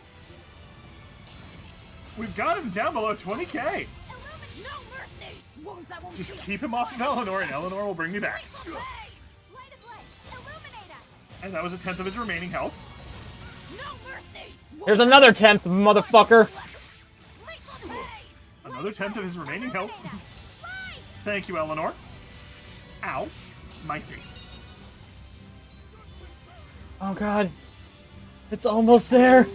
We've got him down below 20k. Just keep him off of Eleanor, and Eleanor will bring me back. And that was a 10th of his remaining health. Here's another 10th, motherfucker. Another 10th of his remaining health. Thank you, Eleanor. Ow. My face. Oh god. It's almost there.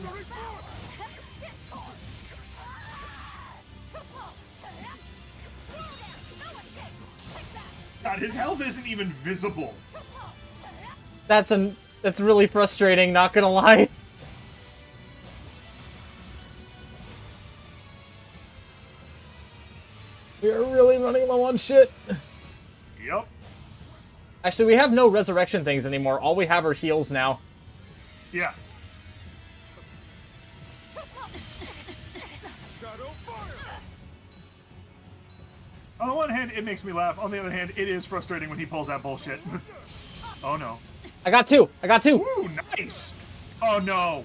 God, his health isn't even visible. That's really frustrating, not gonna lie. We are really running low on shit. Yep. Actually, we have no resurrection things anymore. All we have are heals now. Yeah. On the one hand, it makes me laugh. On the other hand, it is frustrating when he pulls that bullshit. Oh no. I got two. I got two. Ooh, nice. Oh no.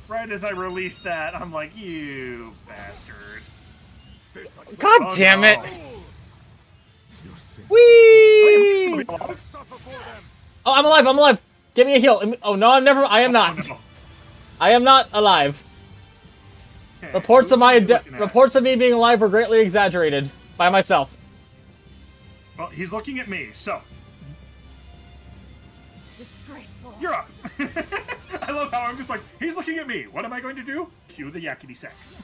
Right as I released that, I'm like, you bastard. God Oh, damn it. no. Whee! Oh, Oh, I'm alive. I'm alive. Give me a heal. Oh no, I'm never. I am not. no. I am not alive. Okay, Reports who of my are you looking at? reports of me being alive were greatly exaggerated by myself. Well, he's looking at me, so Disgraceful. you're up. I love how I'm just like, he's looking at me. What am I going to do? Cue the yakety sax.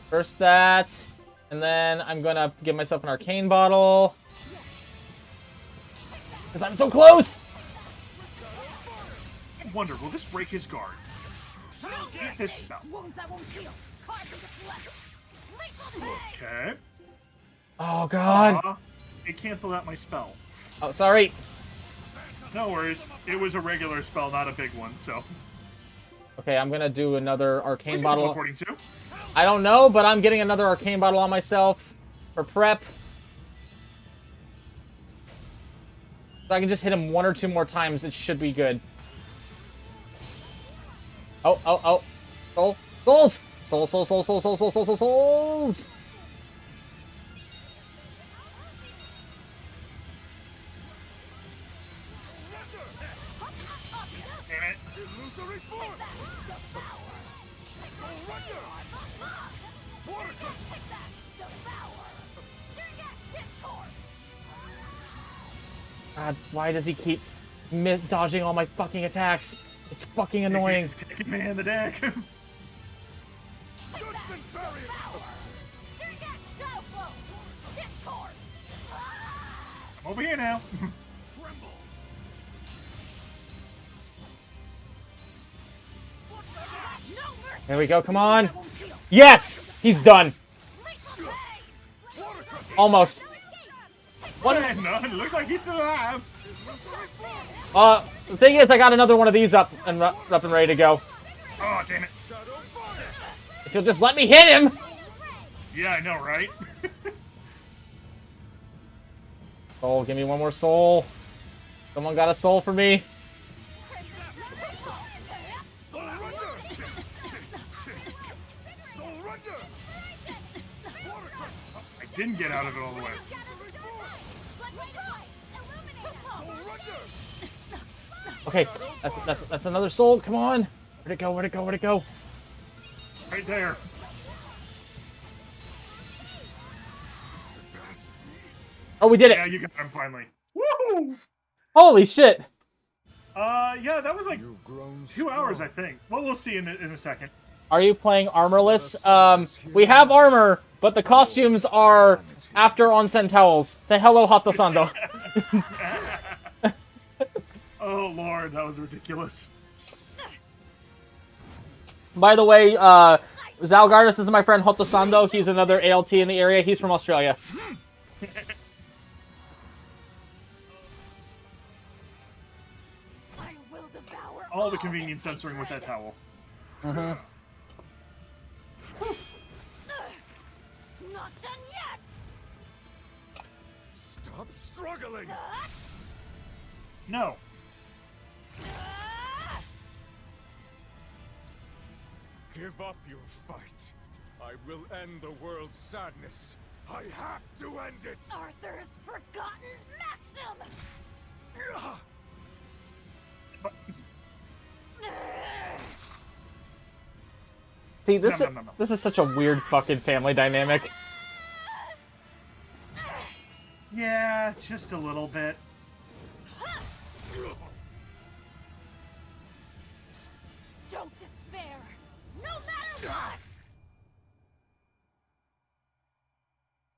First that, and then I'm gonna give myself an arcane bottle. Because I'm so close! I wonder, will this break his guard? His spell. Wounds that won't heal. Cards of the flesh. Lethal day. Okay. Oh god. It canceled out my spell. Oh, sorry. No worries. It was a regular spell, not a big one, so. Okay, I'm gonna do another arcane Where's he bottle. teleporting to? I don't know, but I'm getting another arcane bottle on myself for prep. If I can just hit him one or two more times, it should be good. Oh, oh, oh. Soul. Souls! Soul, soul, soul, soul, soul, soul, soul, soul, souls! Damn it. God, why does he keep dodging all my fucking attacks? It's fucking annoying. He's kicking me in the deck. I'm over here now. There we go, come on. Yes! He's done. Almost. What? No, it looks like he's still alive. The thing is, I got another one of these up and ready to go. Oh, damn it. If you'll just let me hit him! Yeah, I know, right? Oh, give me one more soul. Someone got a soul for me. I didn't get out of it all the way. Okay, that's another soul. Come on. Where'd it go? Where'd it go? Where'd it go? Right there. Oh, we did it. Yeah, you got him finally. Woo! Holy shit. Yeah, that was like You've grown 2 hours, I strong. think. Well, we'll see in a second. Are you playing armorless? We have armor, but the costumes are after onsen towels. The hello Hatosando. Oh, Lord, that was ridiculous. By the way, Zalgardis is my friend Hatosando. He's another ALT in the area. He's from Australia. I will devour All the convenient censoring with that towel. Mm-hmm. Not done yet. Stop struggling! No. Give up your fight. I will end the world's sadness. I have to end it! Arthur's forgotten maxim. See, this No. this is such a weird fucking family dynamic. Yeah, just a little bit. Don't despair, no matter what.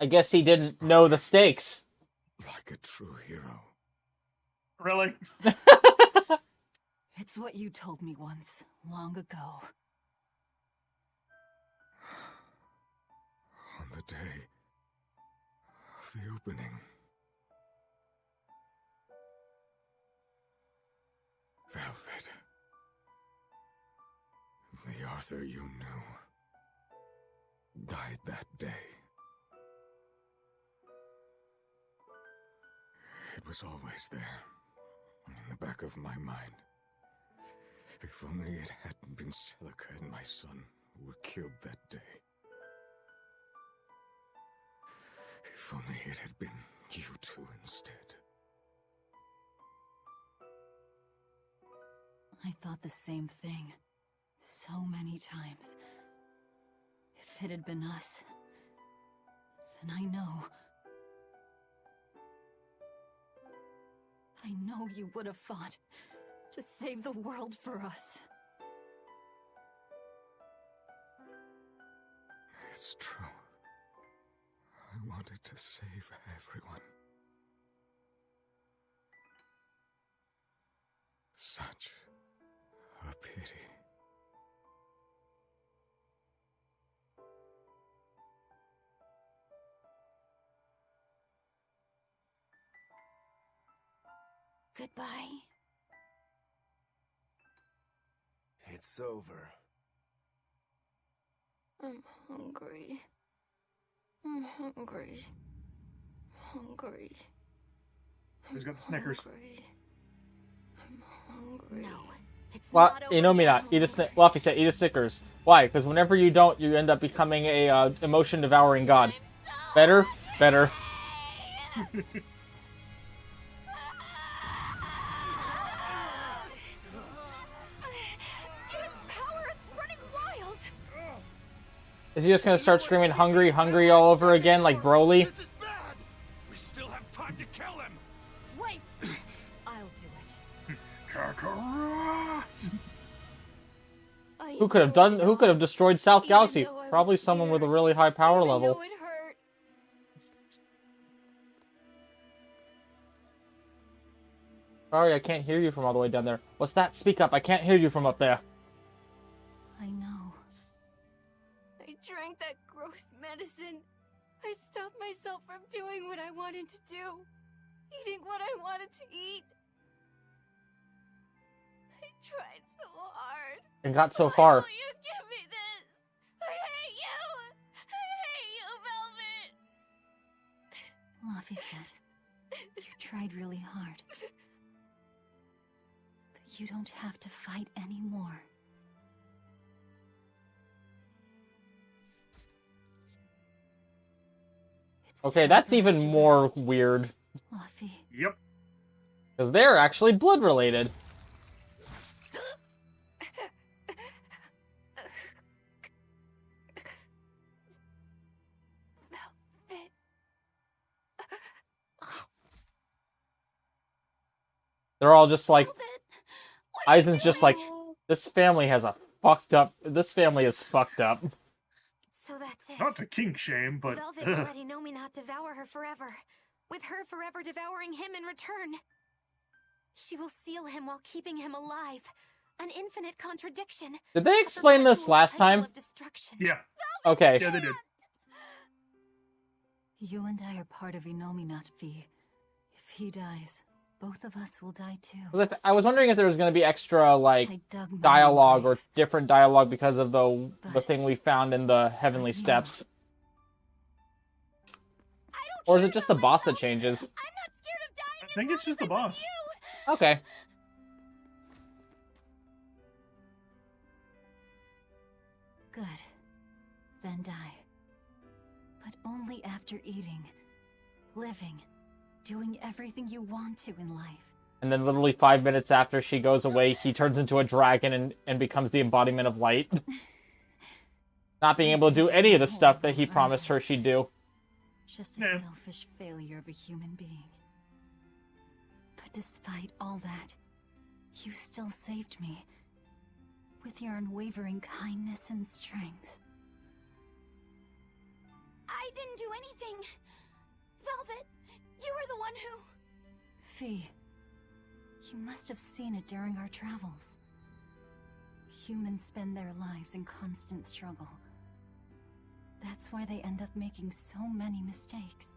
I guess he didn't know the stakes. Like a true hero. Really? It's what you told me once, long ago. On the day of the opening, Velvet. The Arthur you knew died that day. It was always there, in the back of my mind. If only it hadn't been Celica and my son who were killed that day. If only it had been you two instead. I thought the same thing. So many times. If it had been us, then I know you would have fought to save the world for us. It's true. I wanted to save everyone. Such a pity. Goodbye. It's over. I'm hungry. I'm hungry. Hungry. Who's got the Snickers? I'm hungry. No. It's Well, not over Inomata, yet. Luffy said, eat a Snickers. Why? Because whenever you don't, you end up becoming a emotion-devouring god. Better? Better. Its power is running wild. Is he just gonna start screaming hungry, hungry all over again like Broly? This is bad. We still have time to kill him. Wait! I'll do it. Kakarot! Who could have destroyed South Galaxy? Probably someone with a really high power level. Though it hurt. Sorry, I can't hear you from all the way down there. What's that? Speak up, I can't hear you from up there. I know. I drank that gross medicine. I stopped myself from doing what I wanted to do. Eating what I wanted to eat. I tried so hard. And got so Why far. won't you give me this? I hate you! I hate you, Velvet! Luffy said, you tried really hard. But you don't have to fight anymore. It's Okay, time that's for us even to more rest. weird. Luffy, Yep. Because they're actually blood related. Velvet. They're all just like, Velvet. What are you Aizen's just like, doing? this family is fucked up. So that's it. Not to kink shame, but Velvet will let Inomata devour her forever, with her forever devouring him in return. She will seal him while keeping him alive. An infinite contradiction. Did they explain this Perpetual last cycle time? of destruction. yeah, Okay. yeah, they did. you and I are part of Inomata, V. If he dies, both of us will die too. I was wondering if there was going to be extra, like, I dug my dialogue own or different dialogue because of the But thing we found in the Heavenly I knew. Steps. I don't Or is care it just the about boss that myself. changes? I'm not scared of dying. I think it's just the boss. Okay. Good. Then die. But only after eating, living, doing everything you want to in life. And then literally 5 minutes after she goes away, he turns into a dragon and becomes the embodiment of light. Not being able to do any of the stuff that he promised her she'd do. Just a Yeah. selfish failure of a human being. But despite all that, you still saved me. With your unwavering kindness and strength. I didn't do anything. Velvet, you were the one who... Fee, you must have seen it during our travels. Humans spend their lives in constant struggle. That's why they end up making so many mistakes.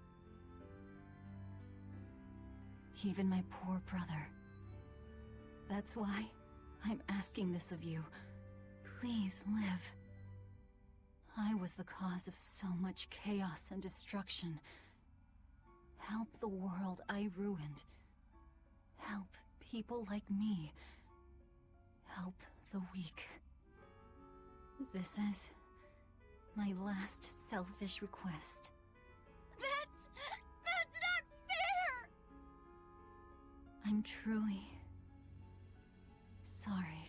Even my poor brother. That's why I'm asking this of you. Please live. I was the cause of so much chaos and destruction. Help the world I ruined. Help people like me. Help the weak. This is my last selfish request. That's not fair! I'm truly sorry.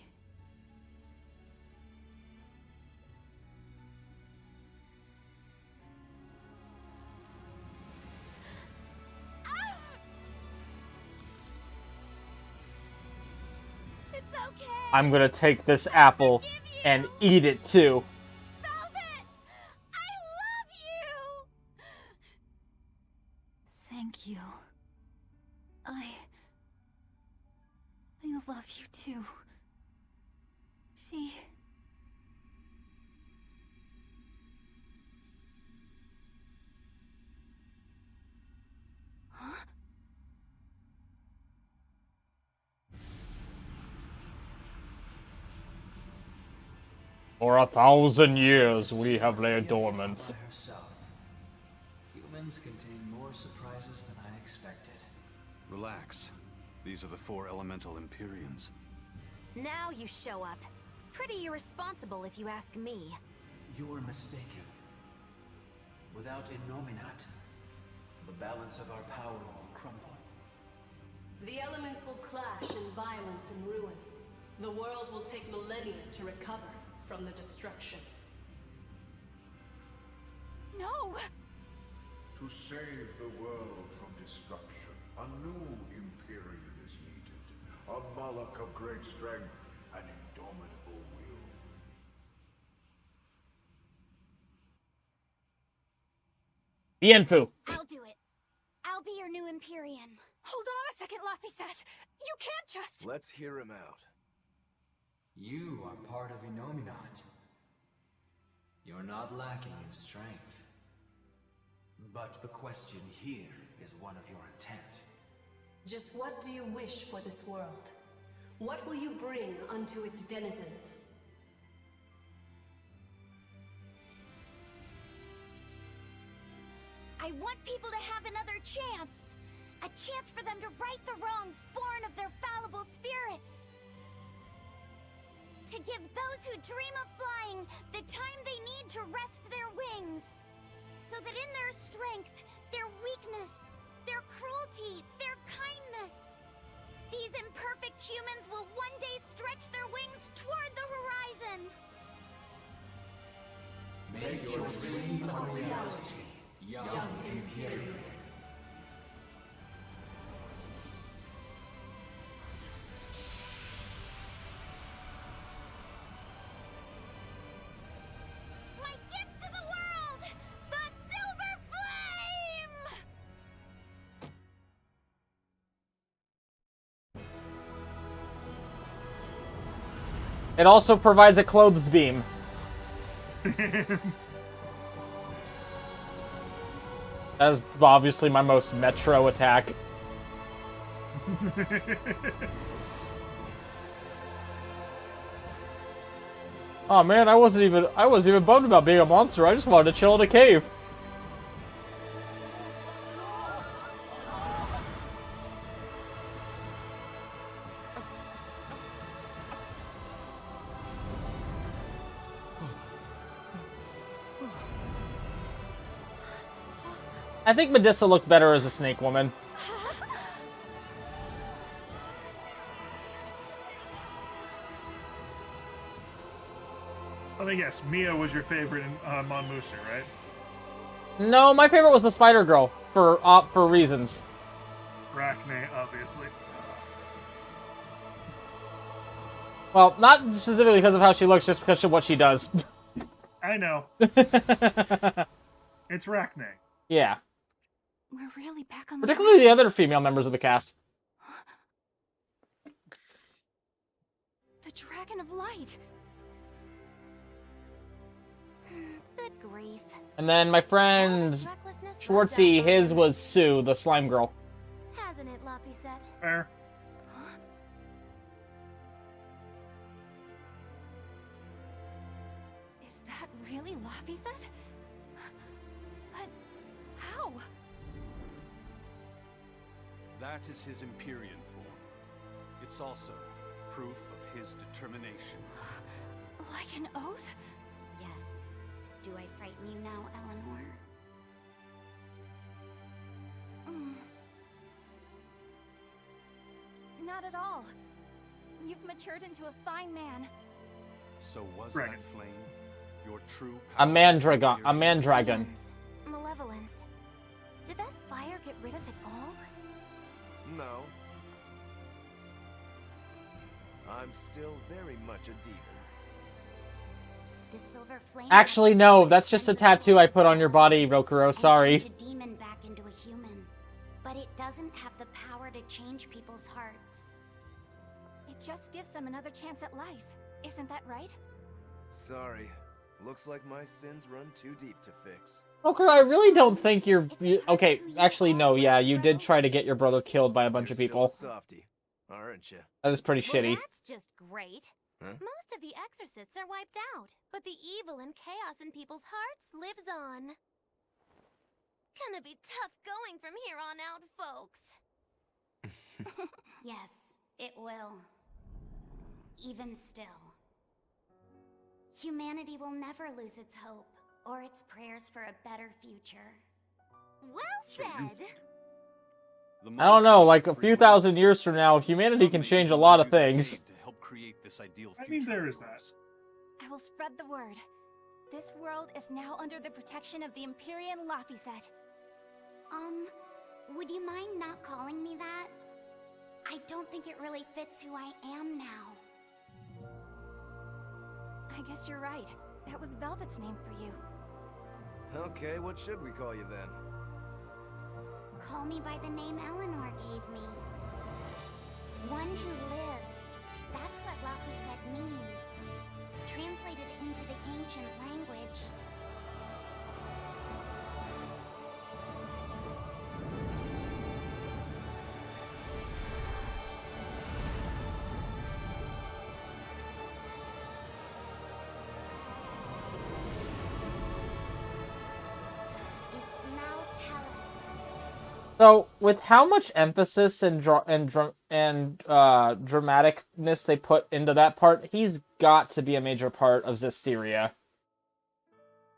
It's okay. I'm gonna take this apple and eat it too. Velvet! I love you! Thank you. I love you too. Fee. Huh? For 1,000 years we have laid dormant. By herself. Humans contain more surprises than I expected. Relax. These are the 4 elemental Empyreans. Now you show up. Pretty irresponsible if you ask me. You are mistaken. Without Innominat, the balance of our power will crumble. The elements will clash in violence and ruin. The world will take millennia to recover from the destruction. No! To save the world from destruction, a new Empyrean is needed. A Malak of great strength and indomitable will. Bienfu. I'll do it. I'll be your new Empyrean. Hold on a second, Laphicet. You can't just... Let's hear him out. You are part of Innominat. You're not lacking in strength. But the question here is one of your intent. Just what do you wish for this world? What will you bring unto its denizens? I want people to have another chance. A chance for them to right the wrongs born of their fallible spirits. To give those who dream of flying the time they need to rest their wings. So that in their strength, their weakness, their cruelty, their kindness, these imperfect humans will one day stretch their wings toward the horizon. Make your dream a reality, young Imperial. My gift to the world! The Silver Flame! It also provides a clothes beam. That is obviously my most metro attack. Oh man, I wasn't even bummed about being a monster. I just wanted to chill in a cave. I think Medusa looked better as a snake woman. Let me guess, Mia was your favorite in Mon Musu, right? No, my favorite was the Spider Girl for reasons. Rachne, obviously. Well, not specifically because of how she looks, just because of what she does. I know. It's Rachne. Yeah. We're really back on the Particularly the ground. other female members of the cast. The Dragon of Light. Good grief. And then my friend Velvet's recklessness Schwartzy, rubbed off on his him. was Sue, the slime girl. Hasn't it, Laphicet? Fair. Laphicet? But how? That is his Empyrean form. It's also proof of his determination. Like an oath? Yes. Do I frighten you now, Eleanor? Not at all. You've matured into a fine man. So was Right. that flame your true A power? mandragon. A mandragon. Demons. Malevolence. Did that fire get rid of it all? No. I'm still very much a demon. The silver flame. Actually, no. That's just a tattoo I put on your body, Rokuro. Sorry. Change a demon back into a human, but it doesn't have the power to change people's hearts. It just gives them another chance at life. Isn't that right? Sorry. Looks like my sins run too deep to fix. Rokuro, I really don't think you're... Okay, actually, no. Yeah, you did try to get your brother killed by a bunch of You're people. still a softie, aren't you? That is pretty Well, shitty. that's just great. Huh? Most of the exorcists are wiped out, but the evil and chaos in people's hearts lives on. Gonna be tough going from here on out, folks. Yes, it will. Even still. Humanity will never lose its hope, or its prayers for a better future. Well said! I don't know, like a few thousand years from now, humanity can change a lot of things. To help create this ideal I mean, future there of is that. ours. I will spread the word. This world is now under the protection of the Empyrean Laphicet. Would you mind not calling me that? I don't think it really fits who I am now. I guess you're right. That was Velvet's name for you. Okay, what should we call you then? Call me by the name Eleanor gave me. One who lives. That's what Laphicet means. Translated into the ancient language. It's now Tellus. So, with how much emphasis and dramaticness they put into that part, he's got to be a major part of Zestiria.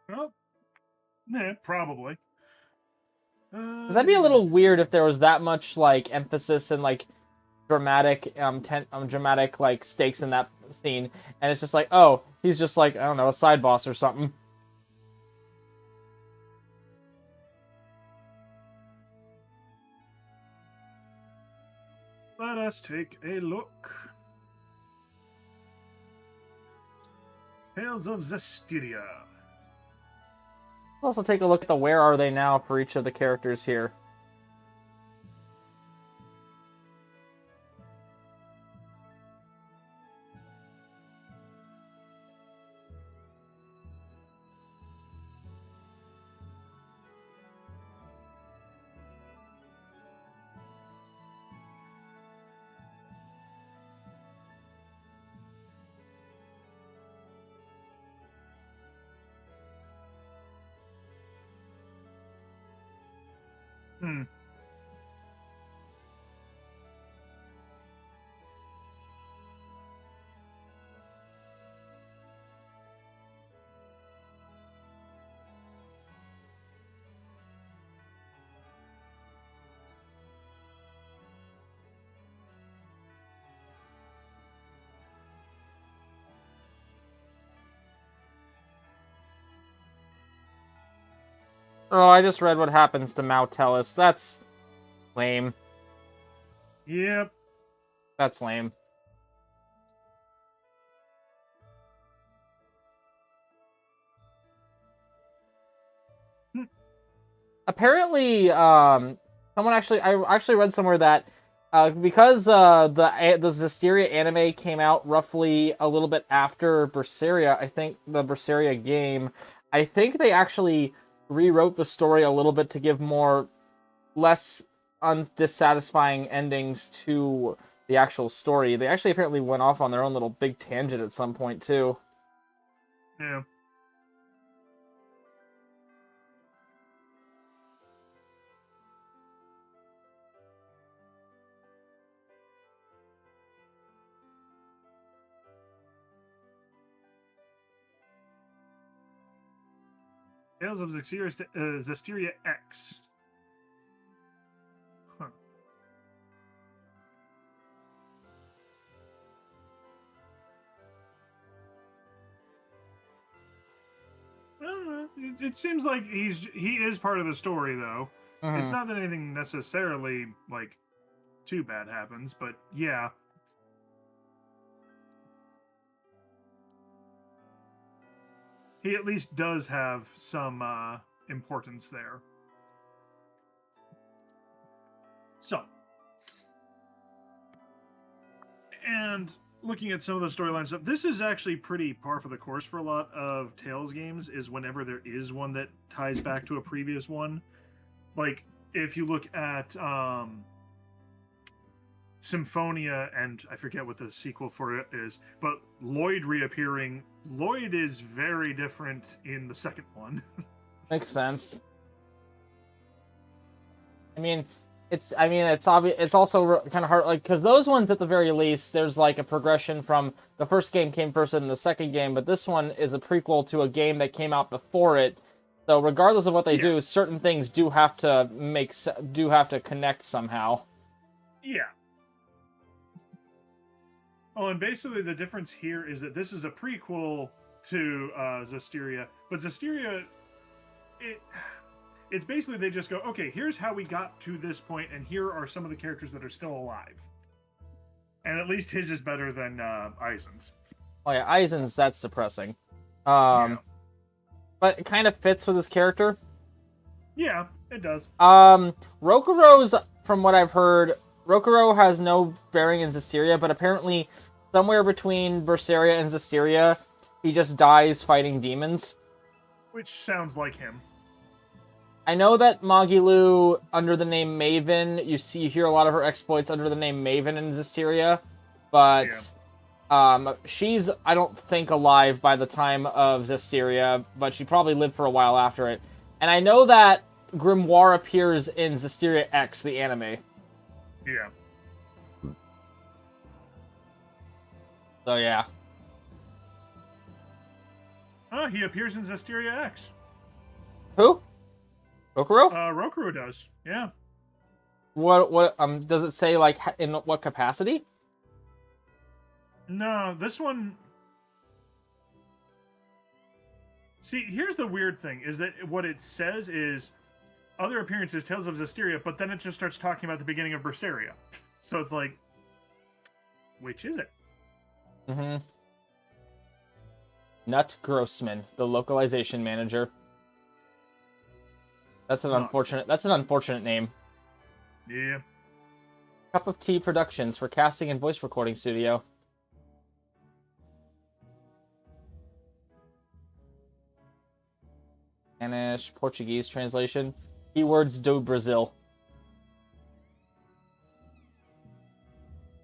Well, yeah, probably. Because that'd be a little weird if there was that much like emphasis and like dramatic dramatic like stakes in that scene, and it's just like, oh, he's just like, I don't know, a side boss or something. Let us take a look. Tales of Zestiria. Let's also take a look at the where are they now for each of the characters here. Oh, I just read what happens to Mautellus. That's lame. Yep. That's lame. Apparently, someone actually, I actually read somewhere that because the Zestiria anime came out roughly a little bit after Berseria, I think the Berseria game, I think they actually rewrote the story a little bit to give less undissatisfying endings to the actual story. They actually apparently went off on their own little big tangent at some point too. Yeah. Tales of Zestiria X. Huh. I don't know. It seems like he is part of the story, though. It's not that anything necessarily, like, too bad happens, but yeah. He at least does have some importance there. So, and looking at some of the storyline stuff, this is actually pretty par for the course for a lot of Tales games, is whenever there is one that ties back to a previous one. Like, if you look at Symphonia, and I forget what the sequel for it is, but Lloyd reappearing. Lloyd is very different in the second one. Makes sense. I mean, it's obvious. It's also kind of hard, like, because those ones at the very least, there's like a progression from the first game came first and the second game, but this one is a prequel to a game that came out before it. So regardless of what they do, certain things do have to connect somehow. Yeah. Oh, and basically the difference here is that this is a prequel to Zestiria, but Zestiria, it's basically they just go, okay, here's how we got to this point, and here are some of the characters that are still alive. And at least his is better than Eisen's. Oh yeah, Eisen's, that's depressing. Yeah. But it kind of fits with his character. Yeah, it does. Rokuro's, from what I've heard, Rokuro has no bearing in Zestiria, but apparently somewhere between Berseria and Zestiria, he just dies fighting demons. Which sounds like him. I know that Magilu, under the name Maven, you hear a lot of her exploits under the name Maven in Zestiria, but she's, I don't think, alive by the time of Zestiria, but she probably lived for a while after it. And I know that Grimoire appears in Zestiria X, the anime. Yeah. So, yeah. He appears in Zestiria X. Who? Rokuro? Rokuro does, yeah. What, does it say, like, in what capacity? No, this one... See, here's the weird thing, is that what it says is other appearances, Tales of Zestiria, but then it just starts talking about the beginning of Berseria. So it's like, which is it? Mm-hmm. Nut Grossman, the localization manager. That's an unfortunate name. Yeah. Cup of Tea Productions for casting and voice recording studio. Spanish, Portuguese translation. Keywords do Brazil.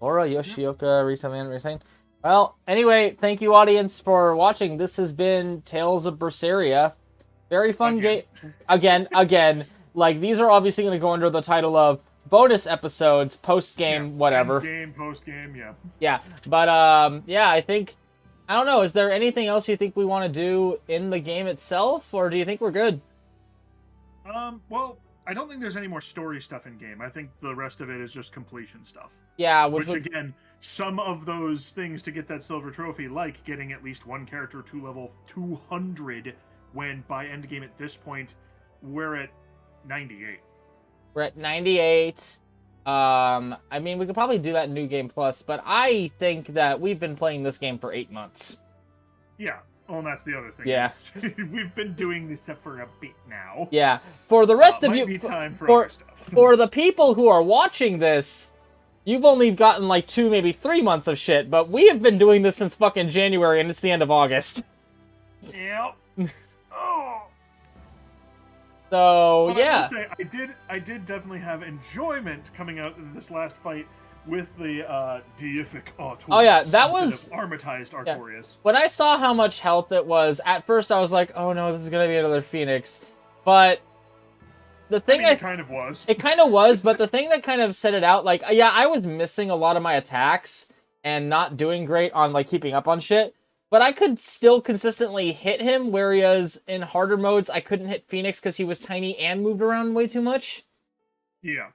Laura Yoshioka, Rita Man, Retained. Well, anyway, thank you, audience, for watching. This has been Tales of Berseria. Very fun game. Again. Like, these are obviously going to go under the title of bonus episodes, post-game, whatever. Game, post-game, yeah. Yeah, but, yeah, I think... I don't know, is there anything else you think we want to do in the game itself, or do you think we're good? Well, I don't think there's any more story stuff in game. I think the rest of it is just completion stuff. Yeah, again, some of those things to get that silver trophy, like getting at least one character to level 200, when by endgame at this point, we're at 98. We're at 98. I mean, we could probably do that in New Game Plus, but I think that we've been playing this game for 8 months. Yeah. Well, and that's the other thing. Yeah. We've been doing this for a bit now. Yeah. For the rest of you, be time for other stuff. For the people who are watching this, you've only gotten like 2, maybe 3 months of shit, but we have been doing this since fucking January, and it's the end of August. Yep. Oh. So, but yeah. I will say, I did definitely have enjoyment coming out of this last fight with the Deific Artorias. Oh yeah, that was armatized Artorias. Yeah. When I saw how much health it was, at first I was like, "Oh no, this is gonna be another Phoenix." But the thing it kind of was. It kind of was, but the thing that kind of set it out, like, yeah, I was missing a lot of my attacks and not doing great on like keeping up on shit. But I could still consistently hit him, whereas in harder modes, I couldn't hit Phoenix because he was tiny and moved around way too much. Yeah.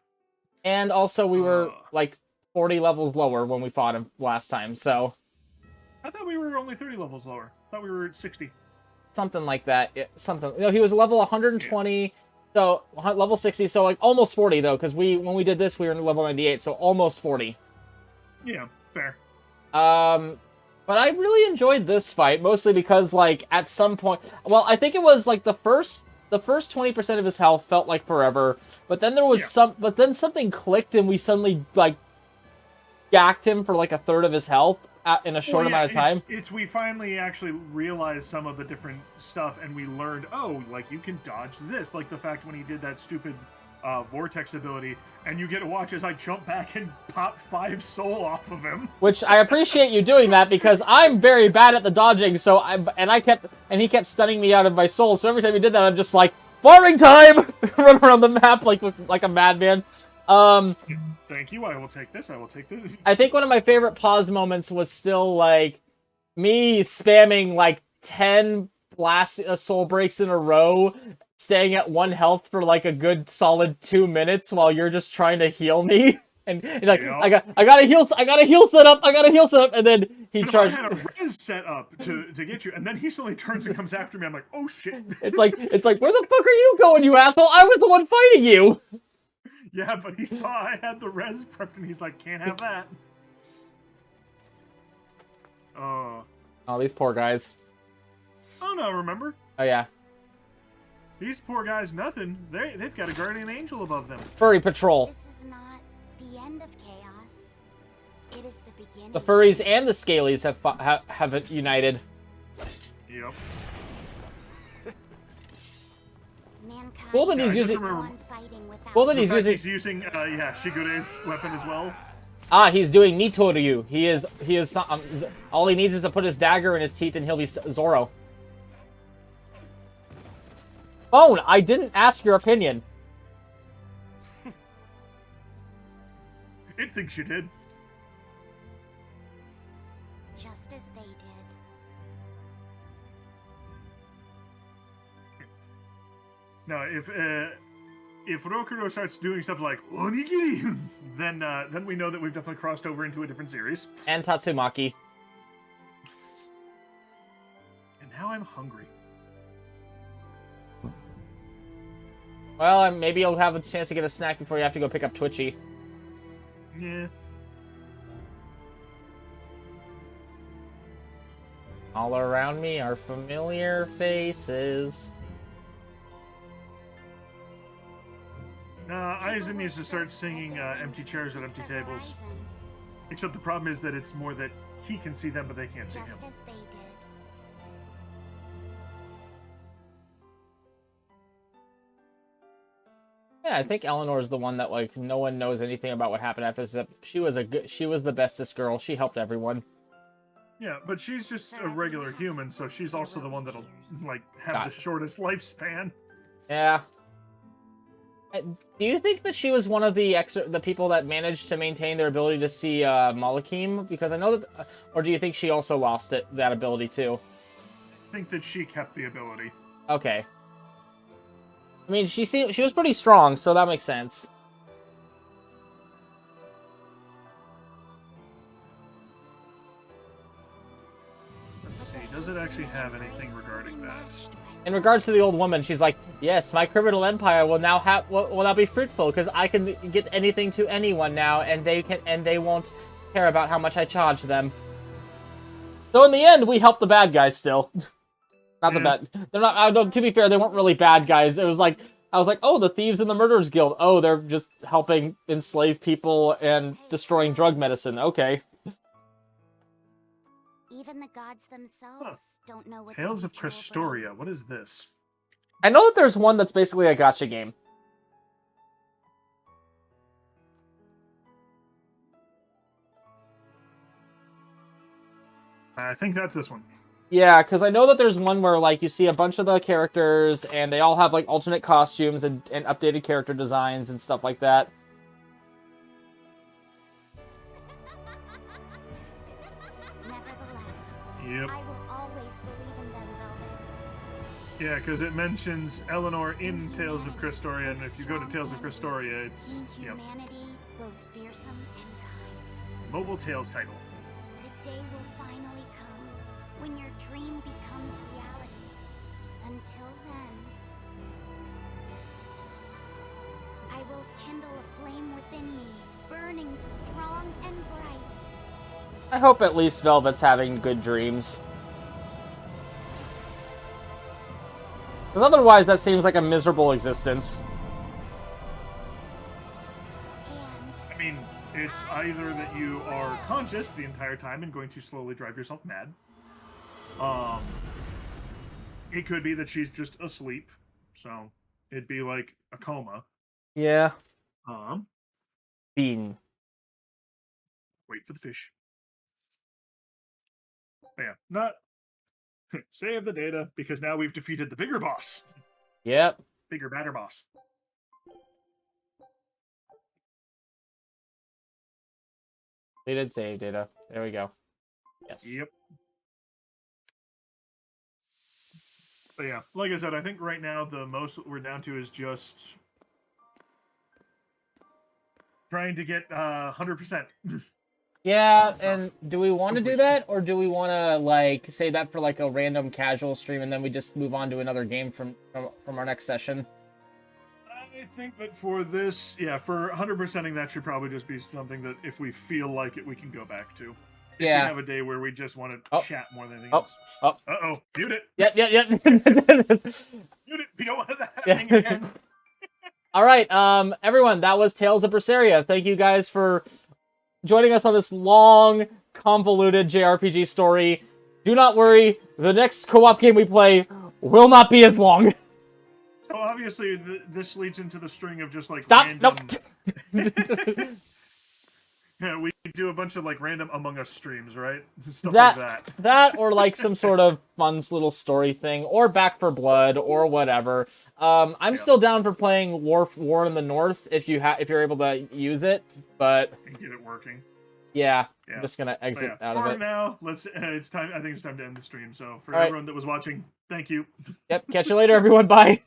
And also, we were, like, 40 levels lower when we fought him last time, so... I thought we were only 30 levels lower. I thought we were at 60. Something like that. No, he was level 120, so level 60, so, like, almost 40, though, because when we did this, we were in level 98, so almost 40. Yeah, fair. But I really enjoyed this fight, mostly because, like, at some point... Well, I think it was, like, the first 20% of his health felt like forever, but then there was But then something clicked and we suddenly, like, gacked him for, like, a third of his health in a short amount of time. We finally actually realized some of the different stuff, and we learned, oh, like, you can dodge this. Like, the fact when he did that stupid vortex ability, and you get to watch as I jump back and pop 5 soul off of him. Which I appreciate you doing that, because I'm very bad at the dodging, so he kept stunning me out of my soul, so every time he did that, I'm just like, farming time! Run around the map like a madman. Thank you, I will take this, I will take this. I think one of my favorite pause moments was still, like, me spamming, like, 10 soul breaks in a row, staying at 1 health for, like, a good solid 2 minutes while you're just trying to heal me. And like, I got a heal set up, and then he charged. I had a res set up to get you, and then he suddenly turns and comes after me. I'm like, oh shit. It's like, where the fuck are you going, you asshole? I was the one fighting you. Yeah, but he saw I had the res prepped, and he's like, can't have that. Oh, these poor guys. Oh no, remember? Oh yeah. These poor guys, nothing. They've got a guardian angel above them. Furry patrol. This is not the end of chaos. It is the beginning. The furries and the scalies have united. Yep. Mankind Cool that he's using. Cool that he's using Shigure's weapon as well. Ah, he's doing Nitoryu. He is. All he needs is to put his dagger in his teeth, and he'll be Zoro. Phone, I didn't ask your opinion. It thinks you did. Just as they did. Now, if Rokuro starts doing stuff like onigiri, then we know that we've definitely crossed over into a different series. And Tatsumaki. And now I'm hungry. Well, maybe you'll have a chance to get a snack before you have to go pick up Twitchy. Yeah. All around me are familiar faces. Aizen needs to start singing Empty Chairs at Empty Tables. Except the problem is that it's more that he can see them, but they can't see him. Just as they did. Yeah, I think Eleanor is the one that, like, no one knows anything about what happened after this. She was the bestest girl. She helped everyone. Yeah, but she's just a regular human, so she's also the one that'll, like, have the shortest lifespan. Yeah. Do you think that she was one of the people that managed to maintain their ability to see Malakim? Because I know that, or do you think she also lost that ability too? I think that she kept the ability. Okay. I mean, she was pretty strong, so that makes sense. Let's see, does it actually have anything regarding that? In regards to the old woman, she's like, yes, my criminal empire will now be fruitful because I can get anything to anyone now, and they won't care about how much I charge them. So in the end, we help the bad guys still. Not the bad. They're not. To be fair, they weren't really bad guys. It was like I was like, oh, the Thieves and the Murderers Guild. Oh, they're just helping enslave people and destroying drug medicine. Okay. Even the gods themselves don't know what. Tales of Berseria. What is this? I know that there's one that's basically a gacha game. I think that's this one. Yeah, because I know that there's one where, like, you see a bunch of the characters, and they all have, like, alternate costumes and updated character designs and stuff like that. Nevertheless, yep. I will Yeah, because it mentions Eleanor in Tales of Berseria, and if you go to Tales of Berseria, it's humanity, both fearsome and kind. mobile Tales title. The day will finally come when your dream becomes reality. Until then, I will kindle a flame within me, burning strong and bright. I hope at least Velvet's having good dreams. Because otherwise, that seems like a miserable existence. I mean, it's either that you are conscious the entire time and going to slowly drive yourself mad. It could be that she's just asleep, so it'd be like a coma. Yeah. Bean. Wait for the fish. But yeah, not save the data because now we've defeated the bigger boss. Yep. Bigger, badder boss. They did save data. There we go. Yes. Yep. But yeah, like I said, I think right now the most we're down to is just trying to get 100%. Yeah, and do we want to do that, or do we want to like say that for like a random casual stream, and then we just move on to another game from our next session? I think that for this, yeah, for 100%ing that should probably just be something that if we feel like it, we can go back to. If Yeah. we have a day where we just want to chat more than anything else. Oh. Uh-oh, mute it. Yep. Mute it. We don't want that happening again. All right, everyone, that was Tales of Berseria. Thank you guys for joining us on this long, convoluted JRPG story. Do not worry, the next co-op game we play will not be as long. So obviously, this leads into the string of just like Stop! random... Nope! Yeah, we do a bunch of like random Among Us streams, right? Stuff like that. That or like some sort of fun little story thing, or Back for Blood, or whatever. I'm still down for playing War in the North if you're able to use it, but And get it working. Yeah, I'm just gonna exit out of it. For now, it's time. I think it's time to end the stream. So for All right. everyone that was watching, thank you. Yep. Catch you later, everyone. Bye.